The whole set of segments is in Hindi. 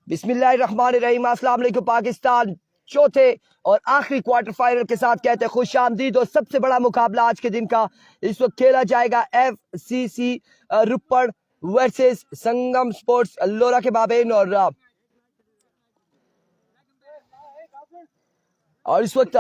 बिस्मिल्लाहिर्रहमानिर्रहीम। अस्सलाम वालेकुम पाकिस्तान। चौथे और आखिरी क्वार्टर फाइनल के साथ कहते हैं खुश आमदीद। और सबसे बड़ा मुकाबला आज के दिन का इस वक्त खेला जाएगा FCC रुपड़ वर्सेस संगम स्पोर्ट्स लोरा के माबेन। और इस वक्त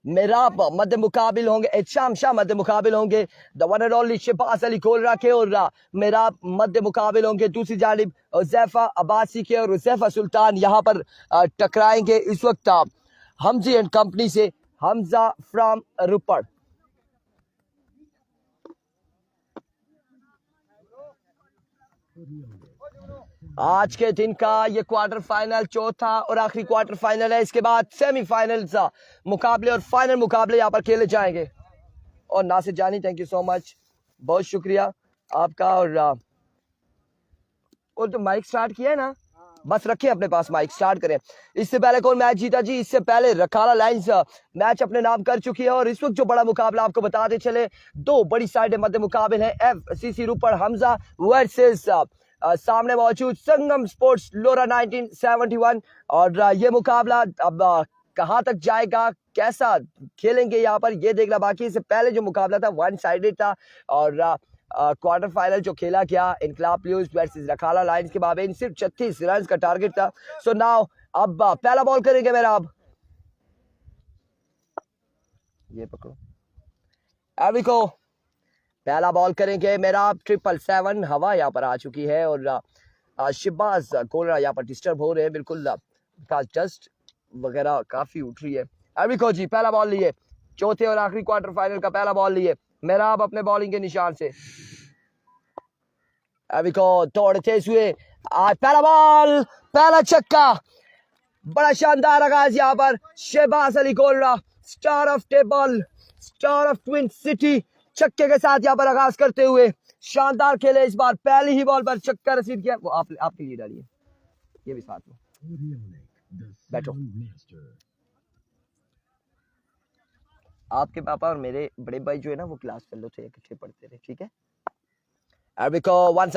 मेरा मध्य मुकाबिल होंगे एहशाम शाह, मध्य मुकाबिल होंगे the one and only Shahbaz Ali Kolra के। और मेरा मध्य मुकाबिल होंगे दूसरी जानिब हुज़ैफा अब्बासी के। और हुज़ैफा सुल्तान यहाँ पर टकराएंगे इस वक्त हमजी एंड कंपनी से, हमजा फ्रॉम रुपड़। आज के दिन का ये क्वार्टर फाइनल चौथा और आखिरी क्वार्टर फाइनल है। इसके बाद सेमीफाइनल मुकाबले और फाइनल मुकाबले यहाँ पर खेले जाएंगे। और नासिर जानी, थैंक यू सो मच, बहुत शुक्रिया आपका। और तो माइक स्टार्ट किया है ना, बस रखें अपने पास, माइक स्टार्ट करें। इससे पहले कौन मैच जीता जी? इससे पहले रखाला लाइंस मैच अपने नाम कर चुकी है। और इस वक्त जो बड़ा मुकाबला आपको बताते चले, दो बड़ी साइड मध्य मुकाबले हैं FCC रुपड़ हमजा वर्सेस सामने मौजूद संगम स्पोर्ट्स लोरा 1971। और ये मुकाबला अब कहां तक जाएगा, कैसा खेलेंगे यहाँ पर, ये देखना बाकी। इससे पहले जो मुकाबला था वन साइडेड था। और क्वार्टर फाइनल जो खेला गया इनकलाब प्लूज वर्सेस रखाला लाइंस के माबेन, सिर्फ 36 रन का टारगेट था। सो नाउ अब पहला बॉल करेंगे मेरा, अब ये पकड़ो एविको, पहला बॉल करेंगे मेरा 777। हवा यहाँ पर आ चुकी है और शहबाज कोलरा यहाँ पर डिस्टर्ब हो रहे हैं, बिल्कुल डस्ट वगैरह काफी उठ रही है। एविको जी पहला बॉल लिए, चौथे और आखिरी क्वार्टर फाइनल का पहला बॉल लिए मेरा, अब अपने बॉलिंग के निशान से। एविको दौड़ते हुए आज पहला बॉल, पहला छक्का, बड़ा शानदार आगाज यहाँ पर Shahbaz Ali Kolra, star of table, star of twin city, छक्के के साथ यहाँ पर आगाज करते हुए शानदार खेले। इस बार पहली ही बॉल पर छक्का रसीद किया। वो आपके लिए डालिए, ये भी साथ में बैठो। आपके पापा और मेरे बड़े भाई जो है ना, वो क्लास फेलो थे, इकट्ठे पढ़ते थे, ठीक है। एविको once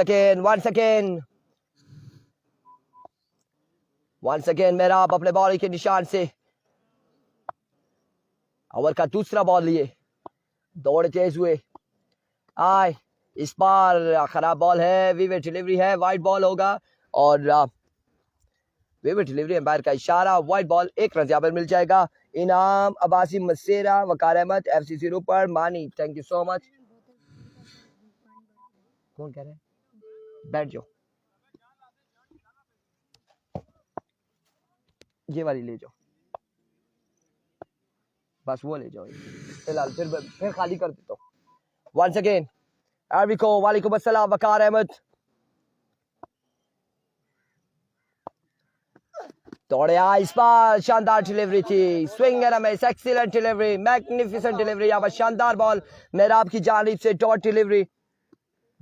again मेरा आप अपने बॉल के निशान से ओवर का दूसरा बॉल लिए, दौड़ते हुए आए। इस बार खराब बॉल है, विवेट डिलीवरी है, वाइड बॉल होगा। और विवेट डिलीवरी, एम्पायर का इशारा, वाइड बॉल, एक रन यहाँ पर मिल जाएगा। इनाम अब्बासी मसेरा, वकार अहमद, FCC रुपड़, मानी, थैंक यू सो मच। कौन कह रहे हैं? बैठ जाओ, ये वाली ले जाओ, बस वो ले जाओ फिलहाल, फिर खाली कर देता हूँ। वंस अगेन एविको, वालेकुम अस्सलाम, वकार अहमद, दौड़े आ। इस बार शानदार डिलीवरी थी, swing and miss, excellent delivery, magnificent delivery, यहाँ पर शानदार बॉल मेरा आपकी जानिब से, डॉट डिलीवरी।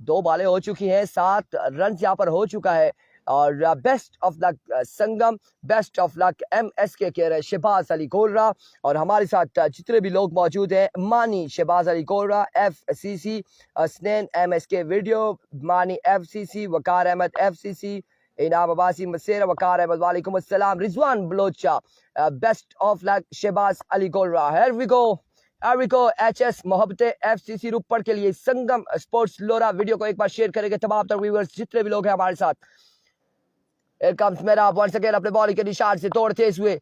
दो बॉलें हो चुकी हैं, 7 रन यहाँ पर हो चुका है। और best of luck Sangam, best of luck MSK कह रहे शहबाज अली कोलरा। और हमारे साथ जितने भी लोग मौजूद हैं, मानी शहबाज अली कोलरा FCC, स्नेन MSK video, Mani FCC, Waqar Ahmed FCC, Inam Abbasi मसेरा, वकार अहमद, वालेकुम अस्सलाम, Rizwan Balocha, best of luck Shahbaz Ali Kolra. Here we go, एविको HS मोहब्बते FCC रुपड़ के लिए संगम स्पोर्ट्स लोरा। वीडियो को एक बार शेयर करेंगे तमाम तर व्यूअर्स जितने भी लोग हैं हमारे साथ। Here comes मेरा वंस अगेन अपने बॉल के निशान से तोड़ते हुए,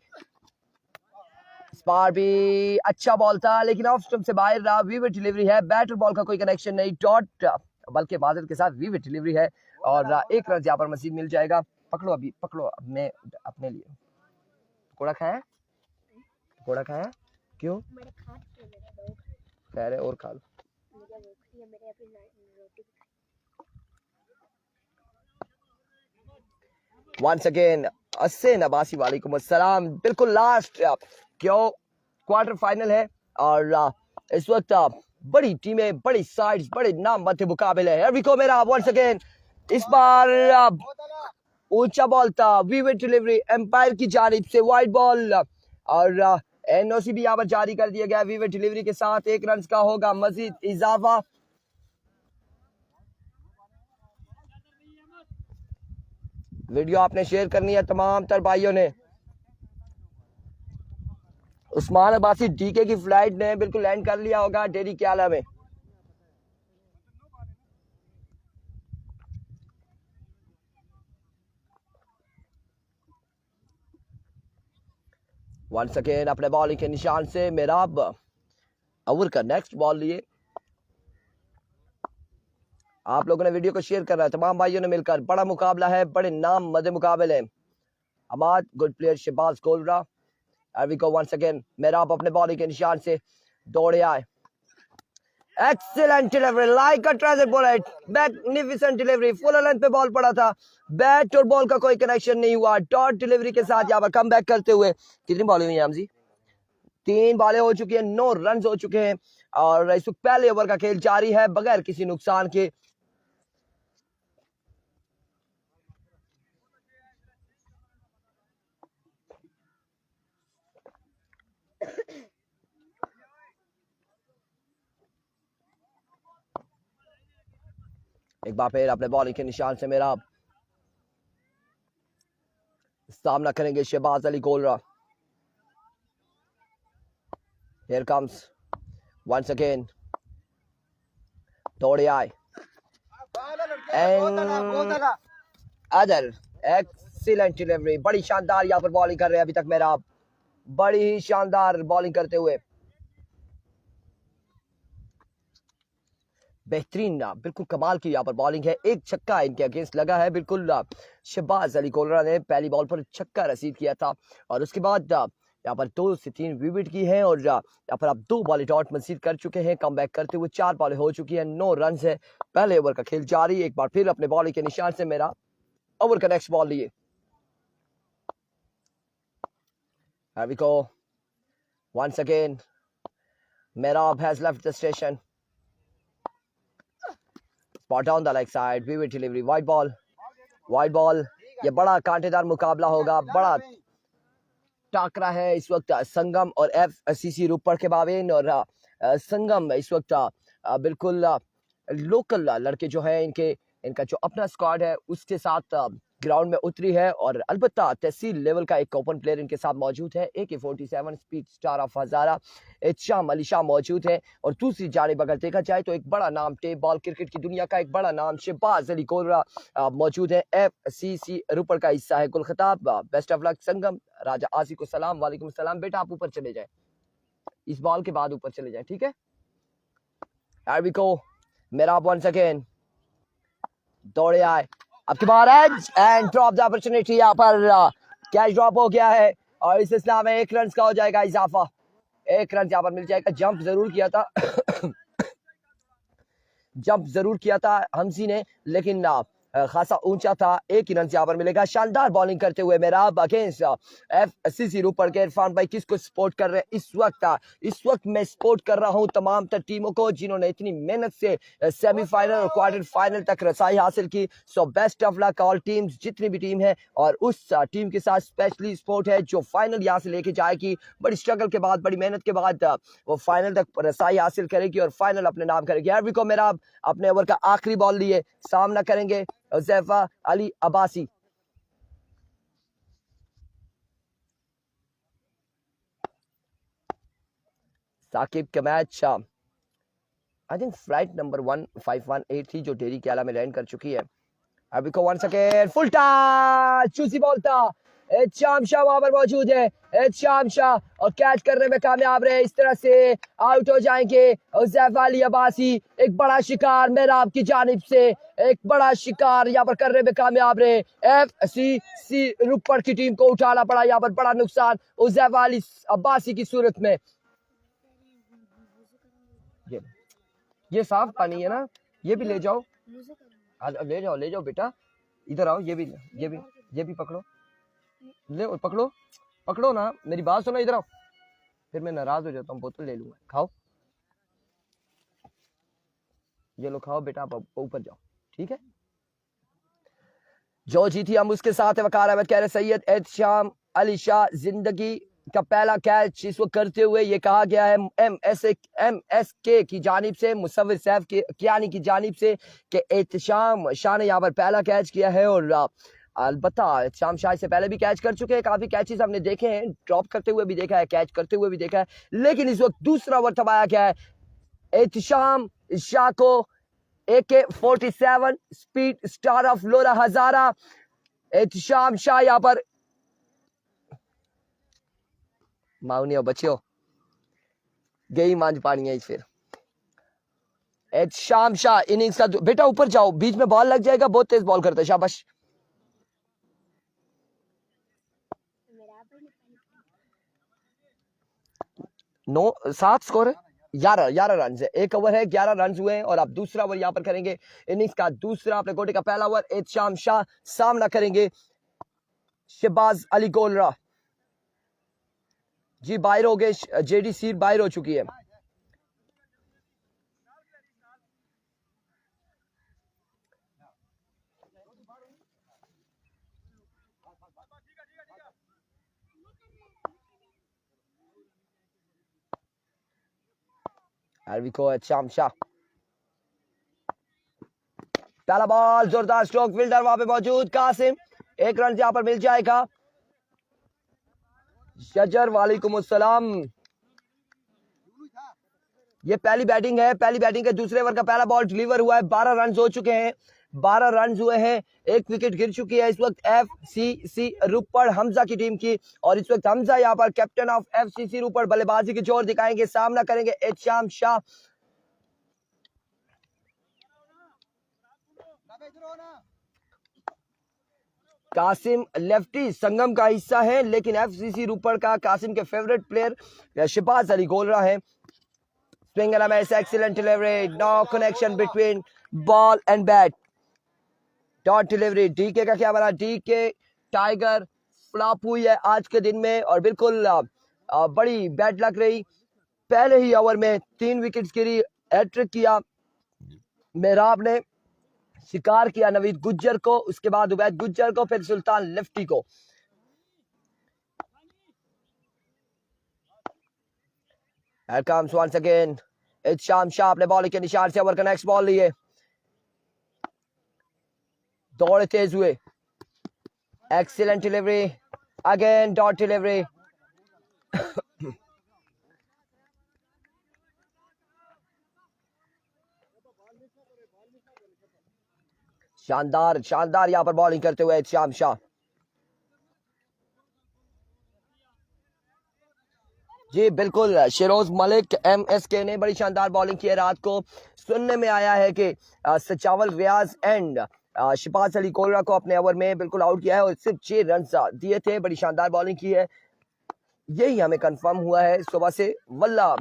इस बार भी अच्छा बॉल था लेकिन ऑफ स्टंप से बाहर रहा। विविड डिलीवरी है, बैटर बॉल का कोई कनेक्शन नहीं, डॉट बल्कि बादल के साथ विविड डिलीवरी है। और एक रन यहाँ पर मजीद मिल जाएगा। पकड़ो, अभी पकड़ो, मैं अपने लिए पकौड़ा खाया, पकौड़ा खाया क्यों खैर है, और खा लो। वंस अगेन अस्सेन अब्बासी, वालेकुम अस्सलाम, बिल्कुल लास्ट क्यों क्वार्टर फाइनल है। और इस वक्त बड़ी टीमें, बड़ी साइड्स, बड़े नाम मध्य मुकाबले है। अभी को मेरा वंस अगेन, इस बार ऊंचा बॉल था, विविड डिलीवरी, एम्पायर की जानिब से वाइड बॉल। और NOC भी यहाँ पर जारी कर दिया गया विविड डिलीवरी के साथ। 1 रन का होगा मजीद इजाफा। वीडियो आपने शेयर करनी है तमाम तर भाइयों ने। उस्मान अब्बासी डीके की फ्लाइट ने बिल्कुल लैंड कर लिया होगा डेरी क्याला में। वंस अगेन अपने बॉलिंग के निशान से मेराब ओवर का नेक्स्ट बॉल लिए। आप लोगों ने वीडियो को शेयर करना है तमाम भाइयों ने मिलकर। बड़ा मुकाबला है, बड़े नाम मदे मुकाबले। Amad good player Shahbaz Kolra. We go once again Merab अपने बॉलिंग के निशान से दौड़े आए। Excellent delivery like a treasure bullet, magnificent delivery, full length पे बॉल पड़ा था, बैट और बॉल का कोई कनेक्शन नहीं हुआ। डॉट डिलीवरी के साथ यहाँ पर कम बैक करते हुए। कितनी बॉल हुई है हमजी? 3 बॉलें हो चुकी हैं, 9 रन हो चुके हैं और इस वक्त पहले ओवर का खेल जारी है बगैर किसी नुकसान के। एक बार फिर अपने बॉलिंग के निशान से मेरा सामना करेंगे Shahbaz Ali Kolra. Here comes once again दौड़े आए अदर एक्सीलेंट डिलीवरी, बड़ी शानदार यहाँ पर बॉलिंग कर रहे हैं अभी तक मेरा, बड़ी ही शानदार बॉलिंग करते हुए। बेहतरीन बिल्कुल कमाल की यहाँ पर बॉलिंग है। एक छक्का इनके अगेंस्ट लगा है बिल्कुल। शहबाज अली कोलरा ने पहली बॉल पर छक्का रसीद किया था और उसके बाद यहाँ पर 2 से 3 विकेट की है और यहाँ पर आप 2 बॉलें डॉट मसीद कर चुके हैं। कम बैक करते हुए 4 बॉलें हो चुकी हैं, 9 रन है। पहले ओवर का खेल जारी। एक बार फिर अपने बॉलिंग के निशान से मेरा ओवर का नेक्स्ट बॉल लिए। Here we go. Once again, Merab has left the station. Spot down the leg side. Vivid delivery. White ball. White ball. ये बड़ा कांटेदार मुकाबला होगा, बड़ा टाकरा है इस वक्त संगम और FCC रूपड़ के बावेन। और संगम इस वक्त बिल्कुल लोकल लड़के जो है इनका जो अपना स्क्वाड है उसके साथ ग्राउंड में उतरी है और अलबत्ता तहसील लेवल का एक ओपन प्लेयर इनके साथ मौजूद है। AK-47 स्पीड स्टार ऑफ हजारा इत्शाम अली शाह मौजूद है। और दूसरी जानिब अगर देखा जाए तो एक बड़ा नाम टेप बॉल क्रिकेट की दुनिया का एक बड़ा नाम शहबाज अली कोलरा मौजूद है। FCC रूपड़ का हिस्सा है। गुल खिताब बेस्ट ऑफ लक संगम। राजा आसी को सलाम। वालेकुम सलाम बेटा, आप ऊपर चले जाए, इस बॉल के बाद ऊपर चले जाए, ठीक है। Here we go. मेरा वंस अगेन दौड़े आए, अब की बार edge and drop the opportunity. यहाँ पर कैच ड्रॉप हो गया है और इस सिलसिला में 1 रन का हो जाएगा इजाफा। 1 रन यहाँ पर मिल जाएगा। जंप जरूर किया था जंप जरूर किया था हमसी ने, लेकिन खासा ऊंचा था। 1 ही रन यहाँ पर मिलेगा। शानदार बॉलिंग करते हुए मेरा अगेंस्ट FCC रूपड़ के। इरफान भाई किसको सपोर्ट कर रहे हैं इस वक्त मैं सपोर्ट कर रहा हूं तमाम तर टीमों को जिन्होंने इतनी मेहनत से सेमीफाइनल और क्वार्टर फाइनल तक रसाई हासिल की। So best of luck all teams, जितनी भी टीम है। और उस टीम के साथ स्पेशली सपोर्ट है जो फाइनल यहाँ से लेके जाएगी। बड़ी स्ट्रगल के बाद, बड़ी मेहनत के बाद वो फाइनल तक रसाई हासिल करेगी और फाइनल अपने नाम करेगी। यार को मेरा अपने ओवर का आखिरी बॉल लिए सामना करेंगे हुज़ैफा अली अब्बासी। साकिब का match I think flight number 1518 थी जो डेरी क्याला में लैंड कर चुकी है। अभी को वंस अगेन फुल टच, चूसी बॉल था। इत्शाम शाह वहां पर मौजूद है। इत्शाम शाह और कैच करने में कामयाब रहे। इस तरह से आउट हो जाएंगे हुज़ैफा अली अब्बासी। एक बड़ा शिकार मेराब की जानिब से, एक बड़ा शिकार यहाँ पर करने में कामयाब रहे। FCC रूपड़ की टीम को उठाना पड़ा यहाँ पर बड़ा नुकसान हुज़ैफा अली अब्बासी की सूरत में। ये साफ पानी है ना, ये भी ले जाओ, ले जाओ बेटा, इधर आओ। ये भी पकड़ो, ले पकड़ो ना, मेरी बात सुनो, इधर आओ। फिर मैं नाराज हो जाता हूँ, बोतल ले लूंगा। खाओ, ये लो खाओ बेटा, आप ऊपर जाओ, ठीक है। जो जीती हम उसके साथ है वकार अहमद कह रहे सैयद इत्शाम अली शाह जिंदगी का पहला कैच इस वक्त करते हुए ये कहा गया है MSK की जानिब से, मुसव्विर सैफ कियानी की जानिब से कि इत्शाम शाह ने यहाँ पर पहला कैच किया है। और अलबत्ता शाम शाह से पहले भी कैच कर चुके हैं, काफी कैचेस हमने देखे हैं, ड्रॉप करते हुए भी देखा है, कैच करते हुए भी देखा है, लेकिन इस वक्त दूसरा ओवर थमाया गया है एहतिशाम शाह को। AK-47 स्पीड स्टार ऑफ लोरा हजारा, एहतिशाम शाह यहाँ पर माउनियो बच्चियों गई मांझ पानी है फिर। एहतिशाम शाह इनिंग्स का बेटा ऊपर जाओ, बीच में बॉल लग जाएगा, बहुत तेज बॉल करता है, शाबाश। नो 7 स्कोर है, 11 रन है, एक ओवर है, 11 रन हुए हैं और आप दूसरा ओवर यहाँ पर करेंगे इनिंग्स का दूसरा, अपने कोटे का पहला ओवर। एहतिशाम शाह सामना करेंगे शहबाज अली गोलरा। जी बाहर हो गए, जेडी सीट बाहर हो चुकी है। एहतिशाम शाह, पहला बॉल, जोरदार स्ट्रोक, फील्डर वहां पे मौजूद, कासिम, एक रन यहां पर मिल जाएगा। शजर वालेकुम अस्सलाम, ये पहली बैटिंग है, पहली बैटिंग के दूसरे ओवर का पहला बॉल डिलीवर हुआ है, 12 रन हो चुके हैं, 12 रन हुए हैं, एक विकेट गिर चुकी है इस वक्त FCC रुपड़ हमजा की टीम की, और इस वक्त हमजा यहाँ पर कैप्टन ऑफ FCC रुपड़ बल्लेबाजी की जोर दिखाएंगे, सामना करेंगे एहतिशाम शाह। कासिम लेफ्टी संगम का हिस्सा है, लेकिन FCC रुपड़ का कासिम के फेवरेट प्लेयर शहबाज अली गोलरा है। Swing and a miss, excellent delivery, no connection between ball and bat. Dot delivery, DK का क्या बना, DK टाइगर फ्लॉप हुई है आज के दिन में, और बिल्कुल बड़ी बैड लग रही, पहले ही ओवर में 3 विकेट्स गिरी, हैट्रिक किया मेहराब ने, शिकार किया नवीद गुज्जर को, उसके बाद उबैद गुज्जर को, फिर सुल्तान लेफ्टी को। Here comes once again Ehtisham Shah अपने बॉलिंग के निशान से ओवर का नेक्स्ट बॉल लिए, दौड़े तेज हुए, excellent delivery, again dot delivery. शानदार शानदार यहां पर बॉलिंग करते हुए एहतिशाम शाह। जी बिल्कुल, शिरोज मलिक MSK ने बड़ी शानदार बॉलिंग की है रात को। सुनने में आया है कि सचावल रियाज एंड शहबाज अली गोलरा को अपने ओवर में बिल्कुल आउट किया है और सिर्फ 6 रन दिए थे, बड़ी शानदार बॉलिंग की है, यही हमें कंफर्म हुआ है सुबह से, वल्ला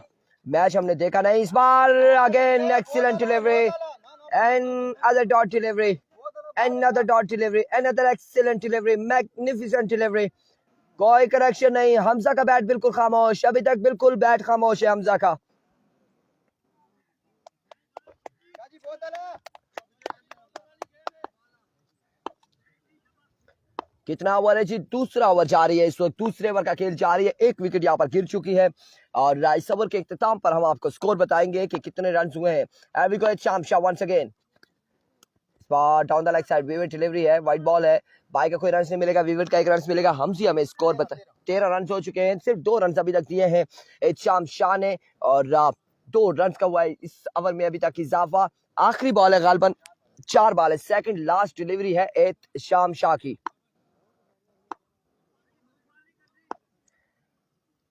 मैच हमने देखा नहीं इस बार। Again excellent delivery and other dot delivery, another dot delivery, another excellent delivery, magnificent delivery, कोई करेक्शन नहीं, हमजा का बैट बिल्कुल खामोश, अभी तक बिल्कुल बैट खामोश है हमजा का। कितना ओवर है जी, दूसरा ओवर जारी है इस वक्त, दूसरे ओवर का खेल जारी है, एक विकेट यहाँ पर गिर चुकी है, और इस ओवर के इख्तिताम पर हम आपको स्कोर बताएंगे कि कितने रन हुए हैं। Ehtisham Shah once again, down the leg side, vivid delivery है, वाइट बॉल है, बाई का कोई रन नहीं मिलेगा, विविड का 1 रन मिलेगा। हमजी हमें स्कोर बता, 13 रन हो चुके हैं, सिर्फ 2 रन अभी तक दिए हैं एहतिशाम शाह ने, और 2 रन का हुआ है इस ओवर में अभी तक इजाफा। आखिरी बॉल है गालबन, 4 बॉल है, सेकंड लास्ट डिलीवरी है एहतिशाम शाह की।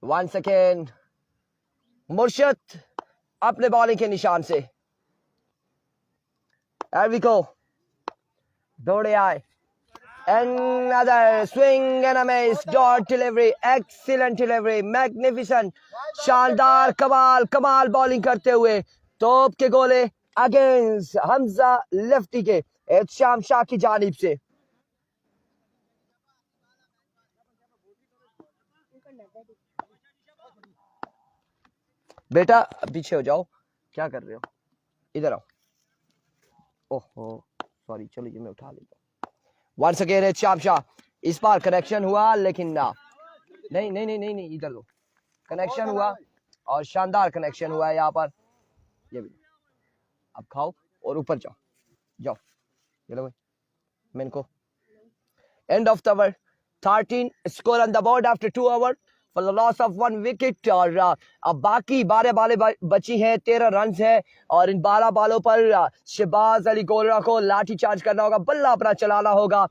वन सेकेंड, मुर्शद अपने बॉलिंग के निशान से, दौड़े आए, another swing and a miss, dot delivery, excellent delivery, magnificent, शानदार, कमाल कमाल बॉलिंग करते हुए तोप के गोले अगेंस्ट हमजा लेफ्टी के एहतिशाम शाह की जानिब से। बेटा पीछे हो जाओ, क्या कर रहे हो, इधर आओ, ओहो सॉरी, चलो ये मैं उठा लेता हूँ। वंस अगेन एहतिशाम शाह, इस बार कनेक्शन हुआ, लेकिन ना, नहीं नहीं नहीं नहीं नहीं, इधर लो, कनेक्शन हुआ और शानदार कनेक्शन हुआ है यहाँ पर, ये भी अब खाओ और ऊपर जाओ, जाओ चलो भाई, मैं इनको End of the over. 13 score on the board after 2 overs for the loss of 1 wicket. और अब बाकी 12 बालें बची हैं, 13 रन है और इन 12 बालों पर शहबाज अली गोलरा को लाठी चार्ज करना होगा, बल्ला अपना चलाना होगा।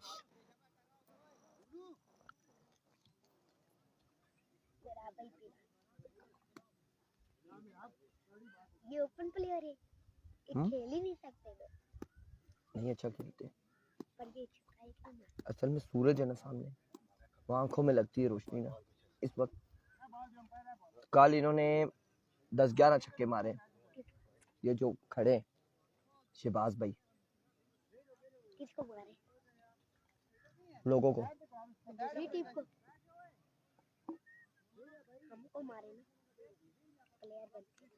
ये ओपन प्लेयर है, खेल ही नहीं सकते नहीं अच्छा खेलते पर ये छक्का ही असल में सूरज है ना सामने, वो आंखों में लगती है रोशनी ना इस वक्त। कल इन्होंने 10-11 छक्के मारे, ये जो खड़े शहबाज भाई। किसको मारे? लोगों को, दूसरी टीम को। हमको मारे ना प्लेयर बनते।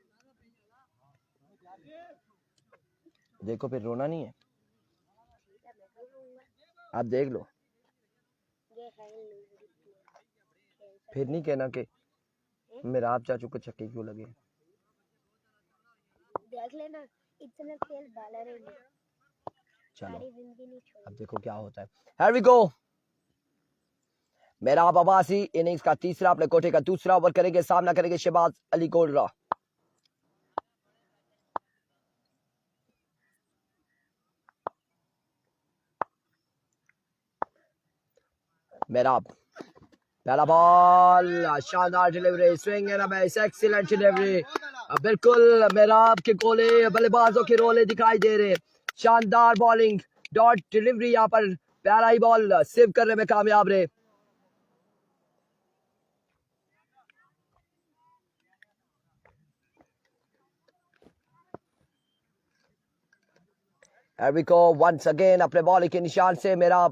देखो फिर रोना नहीं है, आप देख लो, फिर नहीं कहना कि मेरा आप चाचू को छक्के क्यों लगे। देख लेना इतना खेल बॉलर है, चलो सारी जिंदगी नहीं छोड़ी। अब देखो क्या होता है। Here we go. मेरा आप अब्बासी इनिंग्स का तीसरा, अपने कोटे का दूसरा ओवर करेंगे, सामना करेंगे शहबाज अली गोलरा। मेरा पहला बॉल, शानदार delivery, swing and a miss, excellent delivery. बिल्कुल मेरा आपके गोले बल्लेबाजों के रोले दिखाई दे रहे। शानदार बॉलिंग, डॉट डिलीवरी, यहाँ पर पहला ही बॉल सेव करने में कामयाब रहे। Here we go once again, अपने बॉल के निशान से मेरा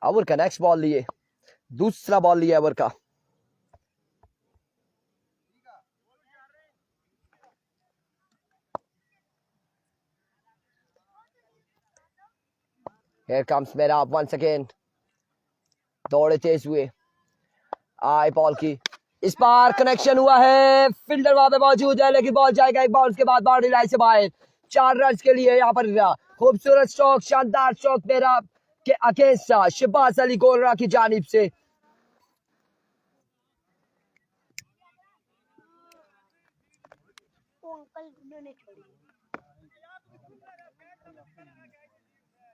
ओवर का नेक्स्ट बॉल लिए, दूसरा बॉल लिया ओवर का। Here comes मेरा once again, दौड़े तेज हुए, आई बॉल की, इस बार कनेक्शन हुआ है, फील्डर वहां पे मौजूद है लेकिन बॉल जाएगा एक बाउंस के बाद बाउंड्री लाइन से बाहर। 4 रन के लिए यहाँ पर खूबसूरत स्ट्रोक, शानदार स्ट्रोक मेरा के अगेंस्ट शहबाज अली गोलरा की जानिब से। वो अंकल उन्होंने छोड़ी।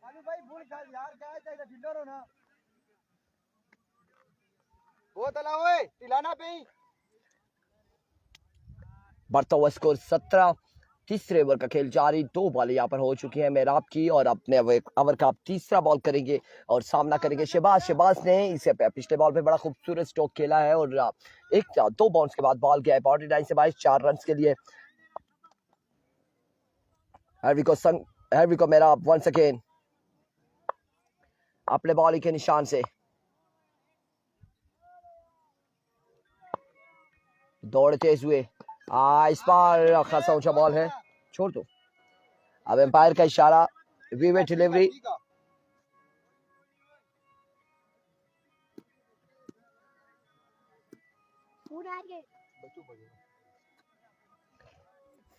अभी भाई भूल खा यार, क्या है चाहिए ढिल्लो रो ना वो तला ओए तिलाना पे ही बढ़ता हुआ स्कोर 17। तीसरे ओवर का खेल जारी, 2 बॉल यहाँ पर हो चुकी है मेराब की और अपने ओवर का तीसरा बॉल करेंगे और सामना करेंगे शहबाज। शहबाज ने इसे पिछले बॉल पे बड़ा खूबसूरत स्ट्रोक खेला है और 2 बाउंस के बाद बॉल गया है बाउंड्री लाइन से बाहर 4 रन के लिए। Here we go मेरा once again, अपने बॉल के निशान से दौड़ तेज हुए, इस बार खासा ऊंचा बॉल है, छोड़ दो। अब एम्पायर का इशारा, वीवे डिलीवरी,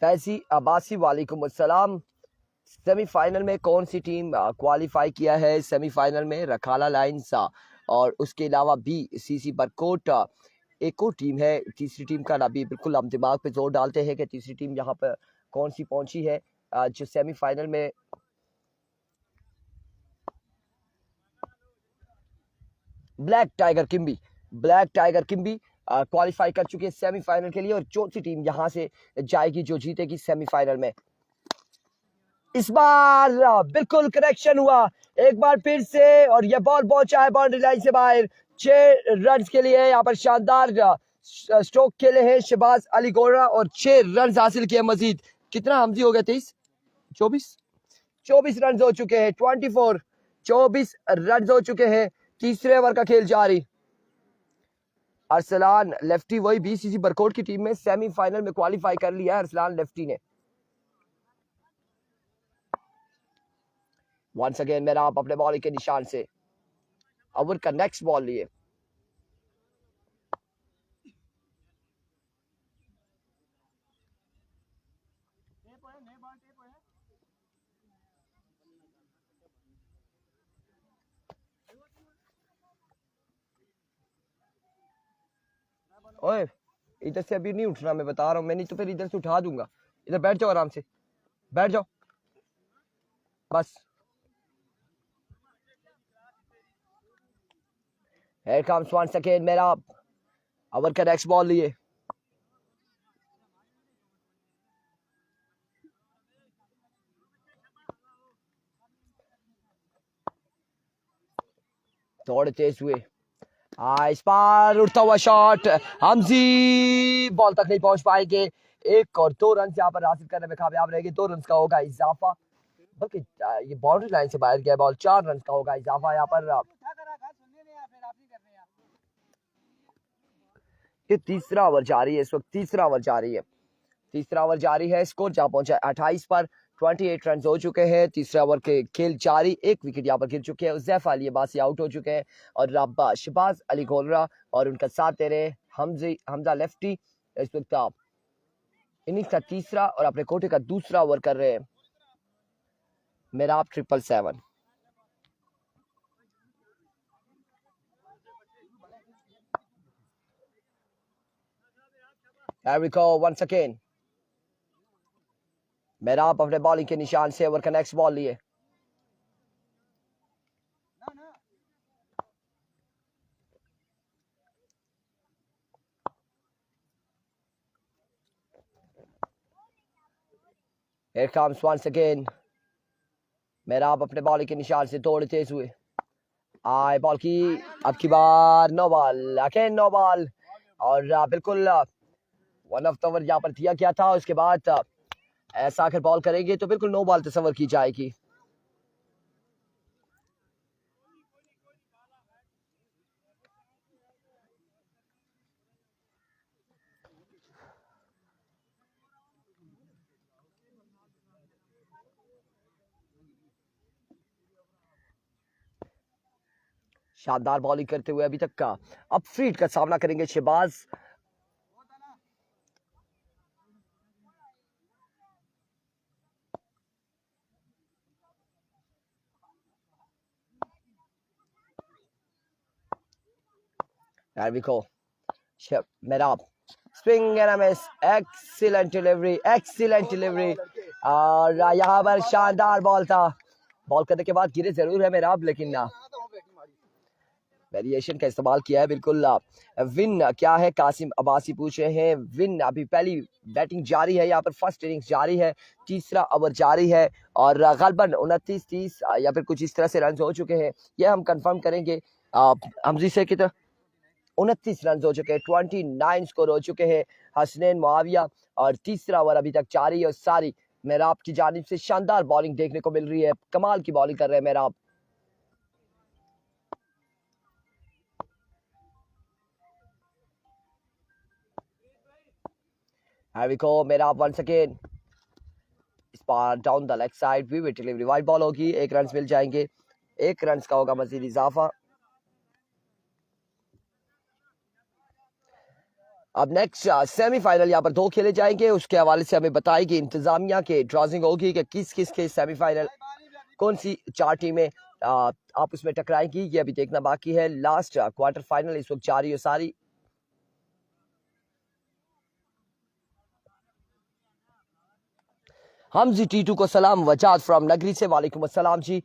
फैजी अब्बासी वालेकुम अस्सलाम। सेमीफाइनल में कौन सी टीम क्वालिफाई किया है? सेमीफाइनल में रखाला लाइन्स और उसके अलावा BCC बरकोट एक और टीम है। तीसरी टीम का अभी बिल्कुल हम दिमाग पे जोर डालते हैं कि तीसरी टीम यहाँ पर कौन सी पहुंची है जो सेमीफाइनल में। ब्लैक टाइगर किम्बी क्वालिफाई कर चुके हैं सेमीफाइनल के लिए और चौथी टीम यहां से जाएगी जो जीतेगी सेमीफाइनल में। इस बार बिल्कुल करेक्शन हुआ एक बार फिर से और यह बॉल पहुंचा है बाउंड्री लाइन से बाहर। 6 रन के लिए यहाँ पर शानदार स्ट्रोक खेले हैं शहबाज अली गोलरा और 6 रन हासिल किए मजीद। कितना हमजी हो गया? 24 रन हो चुके हैं। 24 रन हो चुके हैं। तीसरे ओवर का खेल जारी। अरसलान लेफ्टी वही BCC बरकोट की टीम में सेमीफाइनल में क्वालिफाई कर लिया है अरसलान लेफ्टी ने। वंस अगेन मेरा आप अपने बॉल के निशान से ओवर का नेक्स्ट बॉल लिए। ओए इधर से अभी नहीं उठना, मैं बता रहा हूँ, मैं नहीं तो फिर इधर से उठा दूंगा। इधर बैठ जाओ आराम से, बैठ जाओ बस। Here comes once again मेरा ओवर का नेक्स्ट बॉल लिए। थोड़े तेज हुए, इस बार उड़ता हुआ शॉट, हमजी बॉल तक नहीं पहुंच पाएंगे। 1 और 2 रन यहाँ पर हासिल करने में कामयाब रहेंगे। 2 रन का होगा इजाफा, बल्कि ये बाउंड्री लाइन से बाहर गया बॉल। 4 रन का होगा इजाफा यहाँ पर। ये तीसरा ओवर जारी है इस वक्त, तीसरा ओवर जारी है, तीसरा ओवर जारी है। स्कोर जहां पहुंचा 28 पर, 28 रन हो चुके हैं। तीसरे ओवर के खेल जारी, 1 विकेट यहाँ पर गिर चुके हैं। उज़ैफा अली अब्बासी आउट हो चुके हैं और अब शहबाज अली गोलरा और उनका साथ दे रहे हमजा लेफ्टी इस वक्त इनिंग्स का तीसरा और अपने कोटे का दूसरा ओवर कर रहे हैं। मेराब 777। Here we go once again. मेराब अपने बॉलिंग के निशान से ओवर का नेक्स्ट बॉल लिए। Here comes once again. मेराब अपने बॉलिंग के निशान से दौड़े तेज हुए, आए बॉल की अब की बार no ball, again no ball. और बिल्कुल 1 ऑफ द ओवर यहाँ पर दिया गया था। उसके बाद ऐसा अगर बॉल करेंगे तो बिल्कुल नो बॉल तस्वर की जाएगी। शानदार बॉलिंग करते हुए अभी तक का अब फ्रीड का सामना करेंगे Shahbaz. There we go. Merab swing and miss, excellent delivery, excellent delivery. और यहाँ पर शानदार बॉल था, बॉल करने के बाद गिरे जरूर है मेराब, लेकिन वेरिएशन का इस्तेमाल किया है बिल्कुल। विन क्या है, कासिम अब्बासी पूछ रहे हैं। विन अभी पहली बैटिंग जारी है, यहाँ पर फर्स्ट इनिंग्स जारी है, तीसरा ओवर जारी है और गलबन 29-30 या फिर कुछ इस तरह से रन हो चुके हैं। ये हम कंफर्म करेंगे हमजी से कि 29 रन हो चुके हैं, 29 स्कोर हो चुके हैं हसनैन मुआविया। और तीसरा ओवर अभी तक जारी है और सारी मेराब की जानिब से शानदार बॉलिंग देखने को मिल रही है। कमाल की बॉलिंग कर रहे हैं मेराब। Here we go, मेराब once again. इस बार down the leg side, vivid delivery, wide ball होगी, 1 रन मिल जाएंगे, 1 रन का होगा मजीद इजाफा। अब नेक्स्ट सेमीफाइनल यहाँ पर 2 खेले जाएंगे, उसके हवाले से हमें बताएगी इंतजामिया के ड्रॉजिंग होगी कि किस किस के सेमीफाइनल, कौन सी 4 टीमें आप उसमें टकराएंगी, ये अभी देखना बाकी है। लास्ट क्वार्टर फाइनल इस वक्त जारी है सारी। हमजी टीटू को सलाम, वजाद फ्रॉम नगरी से, वालेकुम अस्सलाम जी।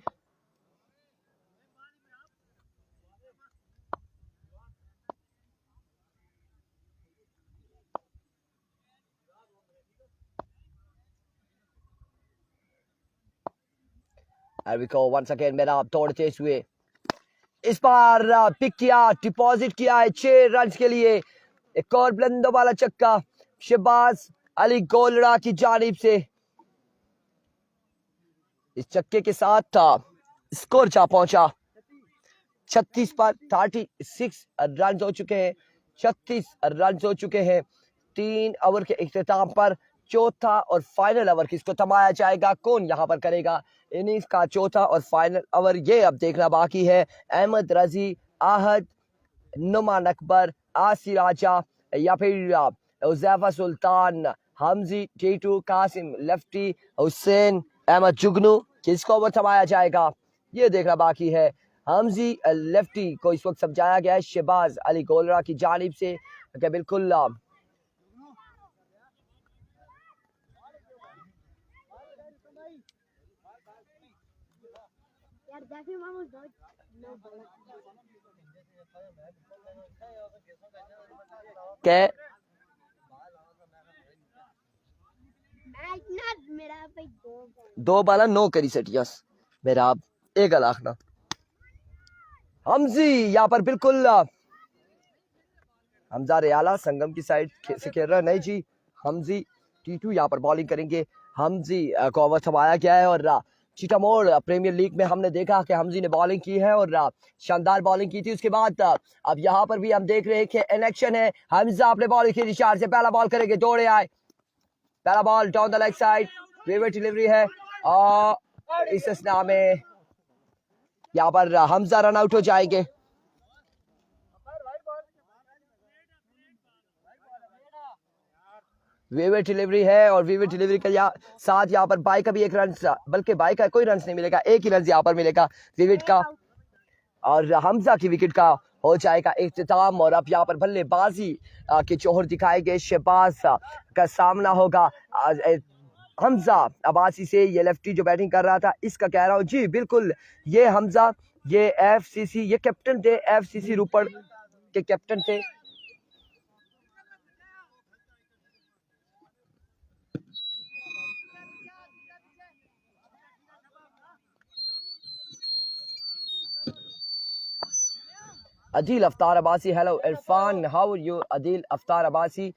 Here we go once again, मेरा आप दौड़ते हुए इस बार पिक किया, डिपॉजिट किया है 6 रन के लिए। एक और बुलंदों वाला चक्का शहबाज अली गोलरा की जानिब से। इस चक्के के साथ स्कोर जा पहुंचा 36 पर, 36 रन हो चुके हैं, 36 रन हो चुके हैं। 3 ओवर के इख्तिताम पर चौथा और फाइनल ओवर किसको थमाया जाएगा, कौन यहाँ पर करेगा इनिंग्स का चौथा और फाइनल ओवर, ये अब देखना बाकी है। अहमद रजी, आहद, नुमान अकबर, आसी राजा या फिर उज़ैफा सुल्तान, हमजी टीटू, कासिम लेफ्टी, हुसैन अहमद जुगनू, किसको ओवर थमाया जाएगा ये देखना बाकी है। हमजी लेफ्टी को इस वक्त समझाया गया है शहबाज अली गोलरा की जानिब से, कि बिल्कुल यार देखिए मामू बहुत नो बॉल के मैच ना मेरा भाई दो बाला नो करी सटियस मेरा एक लाख ना हमजी यहाँ पर बिल्कुल हमजा रियाला संगम की साइड से खेल रहा है। नहीं जी, हमजी टीटू यहाँ पर बॉलिंग करेंगे। हमजी को ओवर थमाया गया है और चिटामोड़ प्रीमियर लीग में हमने देखा कि हमजी ने बॉलिंग की है और शानदार बॉलिंग की थी। उसके बाद अब यहाँ पर भी हम देख रहे हैं कि इलेक्शन है। हमजा अपने बॉलिंग की निशान से पहला बॉल करेंगे, दौड़े आए, पहला ball down the leg side, favourite delivery है और इस स्ना में यहाँ पर हमजा रन आउट हो जाएंगे। विविड डिलीवरी है और विविड डिलीवरी के साथ यहाँ पर बाई का भी एक रन, बल्कि बाई का कोई रन नहीं मिलेगा, एक ही रन यहाँ पर मिलेगा विविड का और हमजा की विकेट का हो जाएगा इख्तिताम। और अब यहाँ पर बल्लेबाजी के चौहर दिखाएंगे। शहबाज का सामना होगा हमजा अब्बासी से। ये लेफ्टी जो बैटिंग कर रहा था, इसका कह रहा हूँ जी बिल्कुल ये हमजा, ये FCC, ये कैप्टन थे, FCC रोपड़ के कैप्टन थे। Adeel Aftar Abbasi, hello Irfan, how are you Adeel Aftar Abbasi,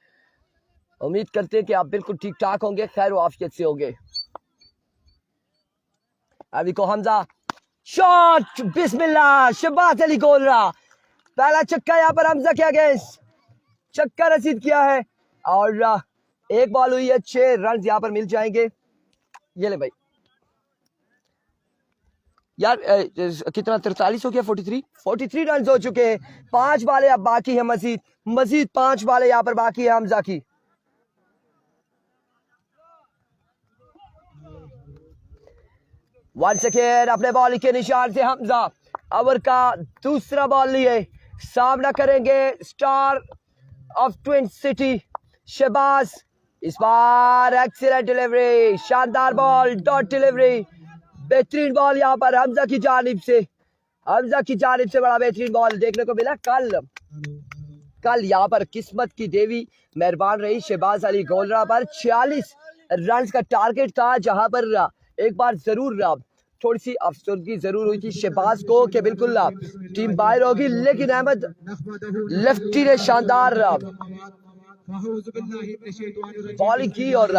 उम्मीद करते हैं कि आप बिल्कुल ठीक ठाक होंगे, खैर आफियत से होंगे। अभी को हमजा शॉट, बिस्मिल्लाह, शहबाज अली गोल रहा, पहला छक्का यहाँ पर हमजा के अगेंस्ट छक्का रसीद किया है और एक बॉल हुई है, 6 रन यहाँ पर मिल जाएंगे। ये ले भाई यार कितना 43 हो गया, 43 रन हो चुके हैं। 5 बालें अब बाकी है, मजीद 5 बालें यहाँ पर बाकी है हमजा की। वन सेकेंड अपने बॉलिंग के निशान से हमजा ओवर का दूसरा बॉल लिए सामना करेंगे star of twin city Shahbaz. इस बार एक्सीलेंट डिलीवरी, शानदार बॉल, डॉट डिलीवरी, बेहतरीन बॉल यहाँ पर हमजा की जानिब से बड़ा बेहतरीन बॉल देखने को मिला। कल यहाँ पर किस्मत की देवी मेहरबान रही शहबाज अली गोलरा पर। 46 रन का टारगेट था, जहां पर एक बार जरूर थोड़ी सी अफसरदगी जरूर हुई थी शहबाज को कि बिल्कुल टीम बाहर होगी, लेकिन अहमद लेफ्टी ने शानदार बॉलिंग की और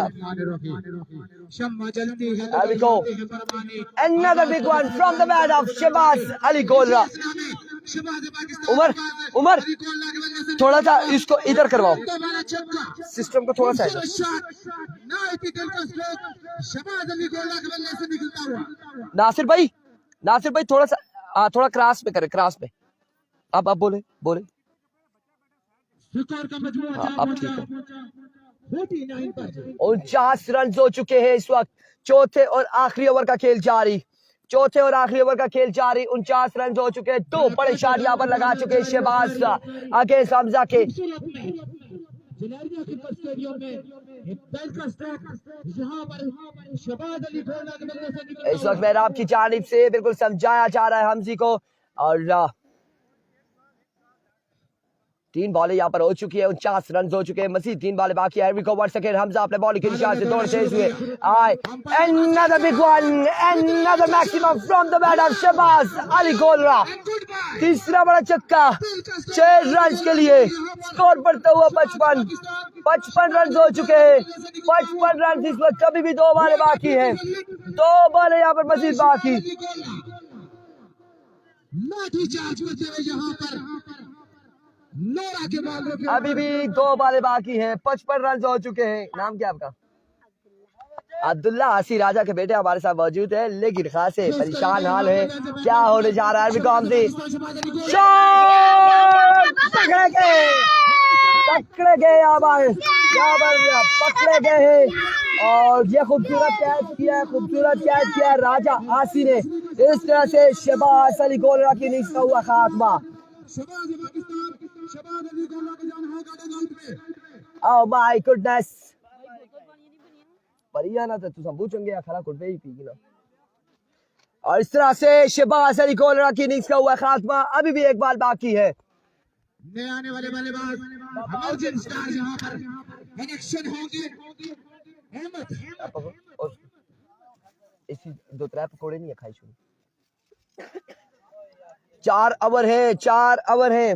another big one from the bat of Shahbaz Ali Golra. Umar थोड़ा सा इसको इधर करवाओ, सिस्टम को थोड़ा सा इधर। नासिर भाई थोड़ा सा थोड़ा क्रॉस पे करे, क्रॉस पे। अब बोले 49 रन हो चुके हैं इस वक्त। चौथे और आखिरी ओवर का खेल जारी। 49 रन हो चुके हैं। 2 बड़े शॉट यहाँ पर लगा चुके हैं शहबाज अगेंस्ट हमजा के। इस वक्त मेहराब की जानिब से बिल्कुल समझाया जा रहा है हमजी को और 3 बॉलें यहाँ पर हो चुकी है, 49 रन हो चुके हैं, मजीद 3 बॉलें बाकी है। हमजा अपने बॉलिंग के निशान से दौड़ते हुए आए। Another big one, another maximum from the bat of Shahbaz Ali Golra. तीसरा बड़ा छक्का 6 रन के लिए, स्कोर बढ़ता हुआ 55 रन हो चुके हैं। 55 रन इस वक्त, अभी भी 2 बॉलें बाकी हैं, 2 बॉलें यहाँ पर मजीद बाकी। अभी भी 2 बॉलें बाकी हैं, 55 रन हो चुके हैं। नाम क्या आपका? अब्दुल्ला आसी राजा के बेटे हमारे साथ मौजूद है, लेकिन खासे परेशान हाल है, क्या होने जा रहा है। पकड़े गए यहाँ पर पकड़े गए हैं और ये खूबसूरत कैच किया राजा आसी ने। इस तरह से शहबाज अली गोलरा की इनिंग्स का हुआ खात्मा। Oh my goodness. परिया ना तो तू संभू चंगे या खरा कुट ही पी ना। और इस तरह से शहबाज अली कोलरा की इनिंग्स का हुआ खात्मा। अभी भी एक बाल बाकी है। नए आने वाले बल्लेबाज अमरजीत स्टार यहाँ पर कनेक्शन होंगे अहमद। इसी दो तरह पकोड़े नहीं है खाई शुरू। 4 ओवर है, 4 ओवर है।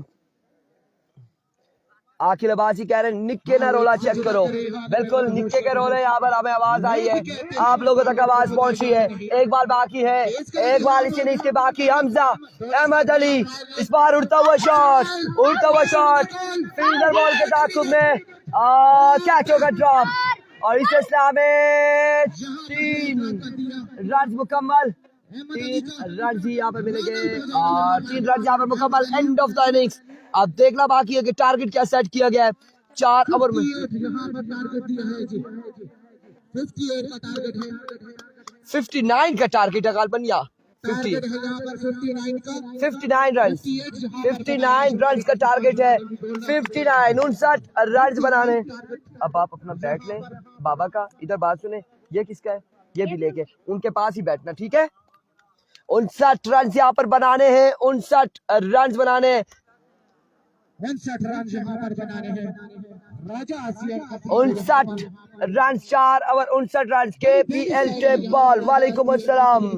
आखिल अब्बासी कह रहे हैं निक्के ना रोला चेक करो। बिल्कुल निक्के के रोले यहाँ पर हमें आवाज आई है, आप लोगों तक आवाज पहुंची है। एक बार बाकी है, एक बार इस इनिंग्स के बाकी। हमजा अहमद अली इस बार उड़ता हुआ शॉट, फिंगर बॉल के ताक़ुब में कैच होगा ड्रॉप और इस सिलसिले में 3 रन मुकम्मल। 3 रन ही यहाँ पर मिलेंगे और 3 रन यहाँ पर मुकम्मल। End of the innings. अब देखना बाकी है कि टारगेट क्या सेट किया गया है 4 ओवर में। यहाँ पर टारगेट दिया है जी 58 का टारगेट है, 59 का टारगेट है गालबन या 50 टारगेट है यहाँ पर 59 का, 59 रन 59 रन का टारगेट है। 59 रन बनाने। अब आप अपना बैट लें बाबा का, इधर बात सुने, ये किसका है, ये भी लेके उनके पास ही बैठना, ठीक है। 59 रन यहाँ पर बनाने हैं, 59 रन बनाने हैं। 59 रन यहाँ पर बनाने हैं। राजा आसिया 59 run 4 over 59 run. KPL tape ball. वालेकुम अस्सलाम।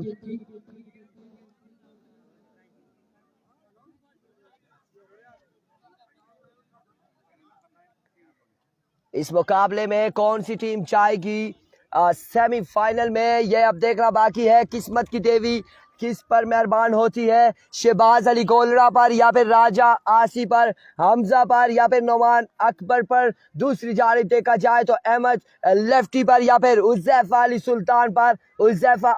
इस मुकाबले में कौन सी टीम जाएगी सेमीफाइनल में, ये अब देखना बाकी है। किस्मत की देवी किस पर मेहरबान होती है, शहबाज अली कोलरा पर या फिर राजा आसी पर, हमजा पर या फिर नोमान अकबर पर। दूसरी जानिब देखा जाए तो अहमद लेफ्टी पर या फिर उज़ैफा अली सुल्तान पर, उज़ैफा